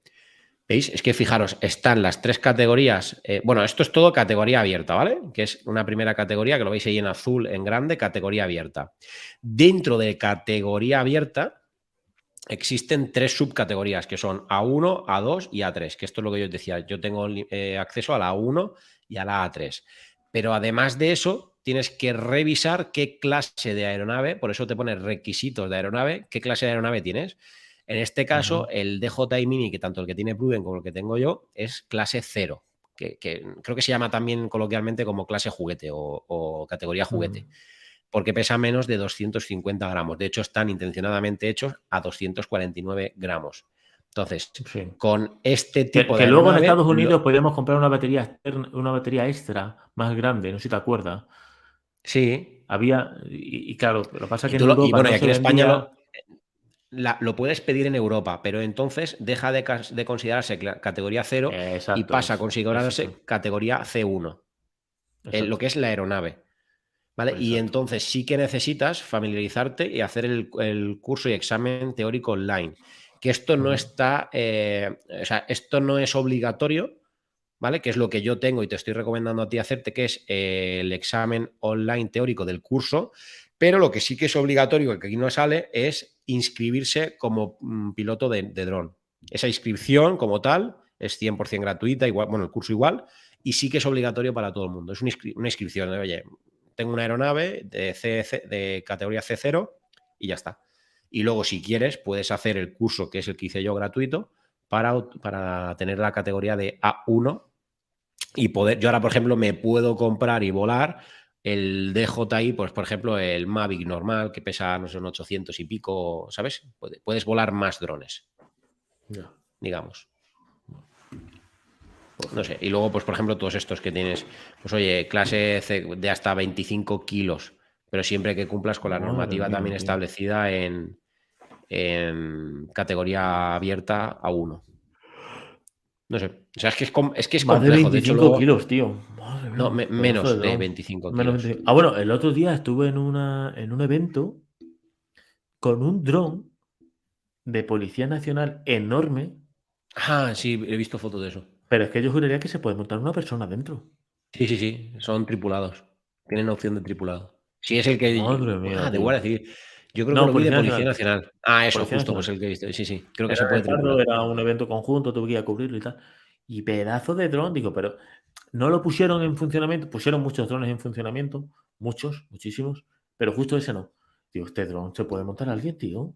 ¿Veis? Es que fijaros, están las tres categorías. Bueno, esto es todo categoría abierta, ¿vale? Que es una primera categoría que lo veis ahí en azul, en grande, categoría abierta. Dentro de categoría abierta existen tres subcategorías que son A1, A2 y A3, que esto es lo que yo os decía. Yo tengo acceso a la A1 y a la A3. Pero además de eso, tienes que revisar qué clase de aeronave, por eso te pone requisitos de aeronave, qué clase de aeronave tienes. En este caso, el DJI Mini, que tanto el que tiene Pruden como el que tengo yo, es clase 0, que creo que se llama también coloquialmente como clase juguete o categoría juguete, porque pesa menos de 250 gramos. De hecho, están intencionadamente hechos a 249 gramos. Entonces, Sí. con este tipo de Que luego en aeronave... Estados Unidos podíamos comprar una batería extra más grande, no sé si te acuerdas. Sí. Había, y claro, lo que pasa es que en Y Europa bueno, y no se aquí en España vendía. lo puedes pedir en Europa, pero entonces deja de considerarse categoría 0 y Exacto, pasa a exacto, considerarse categoría C1, lo exacto, que es la aeronave. ¿Vale? pues Y exacto. entonces sí que necesitas familiarizarte y hacer el curso y examen teórico online. Que esto no está, o sea, esto no es obligatorio, ¿vale? Que es lo que yo tengo y te estoy recomendando a ti hacerte, que es el examen online teórico del curso, pero lo que sí que es obligatorio, que aquí no sale, es inscribirse como piloto de dron. Esa inscripción como tal es 100% gratuita, igual, bueno, el curso igual, y sí que es obligatorio para todo el mundo. Es una inscripción de, oye, tengo una aeronave de categoría C0 y ya está. Y luego, si quieres, puedes hacer el curso, que es el que hice yo gratuito, para tener la categoría de A1 y poder, yo ahora, por ejemplo, me puedo comprar y volar el DJI, pues por ejemplo, el Mavic normal, que pesa, no sé, un 800 y pico, ¿sabes? Puedes volar más drones, Ya. digamos. No sé. Y luego, pues, por ejemplo, todos estos que tienes, pues oye, clase de hasta 25 kilos, pero siempre que cumplas con la Madre normativa mía, también tío. establecida en categoría abierta a 1. No sé. O sea, es que es Más de complejo. De hecho, 25 luego. kilos, tío. Madre No, mía, pedazo de menos de dron. 25 Menos kilos. 25. Ah, bueno, el otro día estuve en un evento con un dron de Policía Nacional enorme, Ah, sí, he visto fotos de eso. pero es que yo juraría que se puede montar una persona dentro. Sí, sí, sí. Son tripulados. Tienen opción de tripulado. Sí, es el que. Madre mía, De tío. Guardia Civil. Yo creo que No, lo vi de Policía Policía Nacional. Nacional. Ah, eso, Policía justo, pues Nacional. el que he visto. Sí, sí. Creo que se Era puede de Pardo, tripular. era un evento conjunto, tuve que ir a cubrirlo y tal. Y pedazo de dron, digo, pero no lo pusieron en funcionamiento. Pusieron muchos drones en funcionamiento, muchos, muchísimos, pero justo ese no. Digo, este dron se puede montar alguien, tío.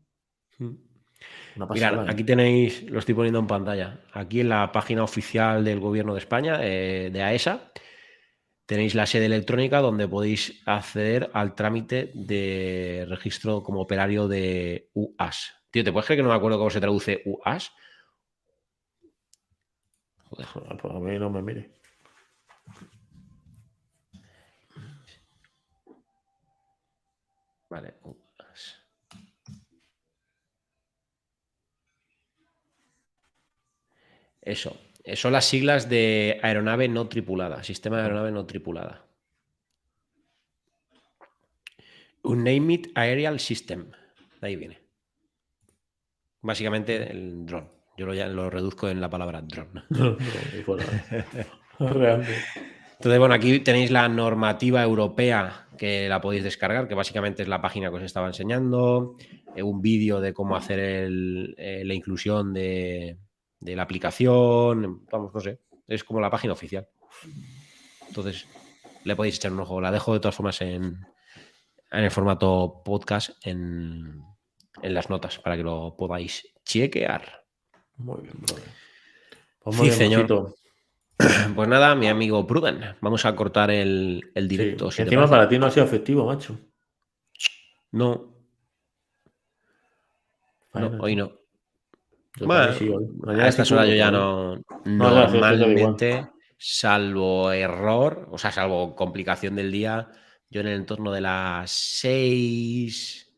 Una Mirad, pasada, ¿eh? aquí tenéis, lo estoy poniendo en pantalla, aquí en la página oficial del Gobierno de España, de AESA, tenéis la sede electrónica donde podéis acceder al trámite de registro como operario de UAS. Tío, ¿te puedes creer que no me acuerdo cómo se traduce UAS? Joder. Pues a mí no me mire. Vale, UAS. Eso. Son las siglas de aeronave no tripulada, sistema de aeronave no tripulada. Unnamed Aerial System. De ahí viene. Básicamente el dron. Yo lo reduzco en la palabra dron. Y fuera. Realmente. Entonces, bueno, aquí tenéis la normativa europea que la podéis descargar, que básicamente es la página que os estaba enseñando, un vídeo de cómo hacer la inclusión de la aplicación, vamos, no sé, es como la página oficial. Entonces, le podéis echar un ojo. La dejo de todas formas en el formato podcast en las notas para que lo podáis chequear. Muy bien, brother. Pues muy Sí, bien, señor. Machito. Pues nada, mi amigo Pruden, vamos a cortar el Sí. directo, si te Encima parece. para ti no ha sido efectivo, macho. No, Faena, hoy tú. no. Yo para mí Bueno, sí, hoy. a Mañana sí estas horas curro, yo ya pero hoy. no. No, ya, sí, estoy todo igual. Normalmente, salvo error, o sea, salvo complicación del día, yo en el entorno de las 6.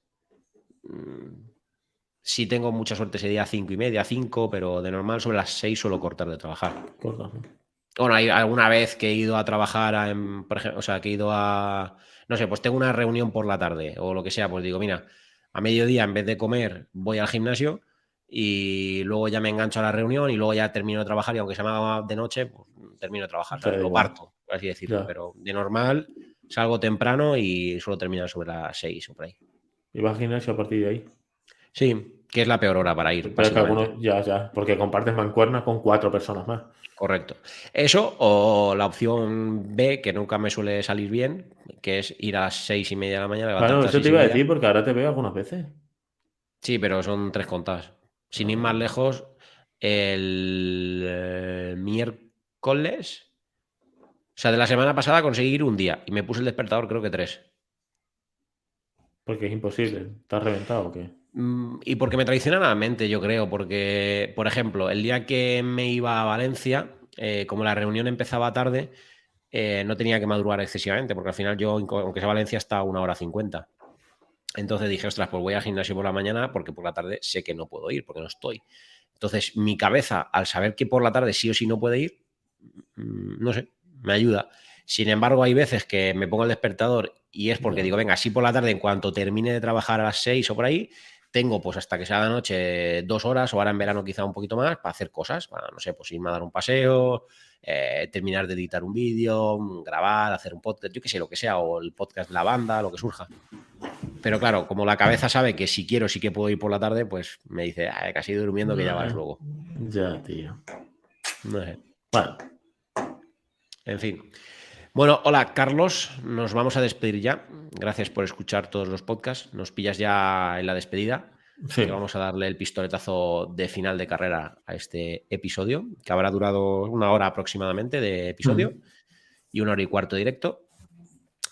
Si tengo mucha suerte ese día 5:30, 5, pero de normal sobre las 6 suelo cortar de trabajar. Corta. Bueno, hay alguna vez que he ido a trabajar, por ejemplo, o sea, que he ido no sé, pues tengo una reunión por la tarde o lo que sea, pues digo, mira, a mediodía en vez de comer voy al gimnasio y luego ya me engancho a la reunión y luego ya termino de trabajar y aunque se me haga de noche, pues termino de trabajar, Te ¿sabes? da Lo igual. parto, por así decirlo, Ya. pero de normal salgo temprano y suelo terminar sobre las 6 o por ahí. Y vas al gimnasio a partir de ahí. Sí, que es la peor hora para ir, Pero que básicamente. algunos, ya, porque compartes mancuerna con 4 personas más. Correcto. Eso o la opción B, que nunca me suele salir bien, que es ir a las 6:30 de la mañana, Bueno, levantarte a las eso te seis y iba a media. decir porque ahora te veo algunas veces. Sí, pero son 3 contadas. Sin ir más lejos, el miércoles, o sea, de la semana pasada conseguí ir un día y me puse el despertador creo que 3. Porque es imposible. ¿Estás reventado o qué? Y porque me traiciona la mente, yo creo, porque, por ejemplo, el día que me iba a Valencia, como la reunión empezaba tarde, no tenía que madrugar excesivamente, porque al final yo, aunque sea Valencia, está a 1:50. Entonces dije, ostras, pues voy al gimnasio por la mañana porque por la tarde sé que no puedo ir, porque no estoy. Entonces, mi cabeza, al saber que por la tarde sí o sí no puede ir, no sé, me ayuda. Sin embargo, hay veces que me pongo el despertador y es porque Ya. digo, venga, sí por la tarde, en cuanto termine de trabajar a las 6 o por ahí, tengo pues hasta que sea la noche 2 horas o ahora en verano quizá un poquito más para hacer cosas, para, no sé, pues irme a dar un paseo, terminar de editar un vídeo, grabar, hacer un podcast, yo qué sé, lo que sea, o el podcast de la banda, lo que surja. Pero claro, como la cabeza sabe que si quiero sí que puedo ir por la tarde, pues me dice, casi durmiendo que ya vas luego. Ya, tío. No sé. Bueno. En fin. Bueno, hola Carlos, nos vamos a despedir ya. Gracias por escuchar todos los podcasts. Nos pillas ya en la despedida, Sí. que vamos a darle el pistoletazo de final de carrera a este episodio, que habrá durado 1 hora aproximadamente de episodio y 1 hora y cuarto directo.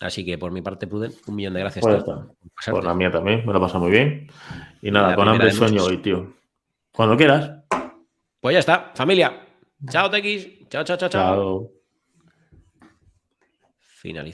Así que por mi parte, Pruden, 1.000.000 de gracias, Pues ya tío. está. por Pues pasarte. la mía también, me lo pasa muy bien. Y Y nada, la con primera hambre de y sueño muchos. hoy, tío. Cuando quieras. Pues ya está, familia. Chao, TX. Chao, chao, chao, chao. Chao. Finalizamos.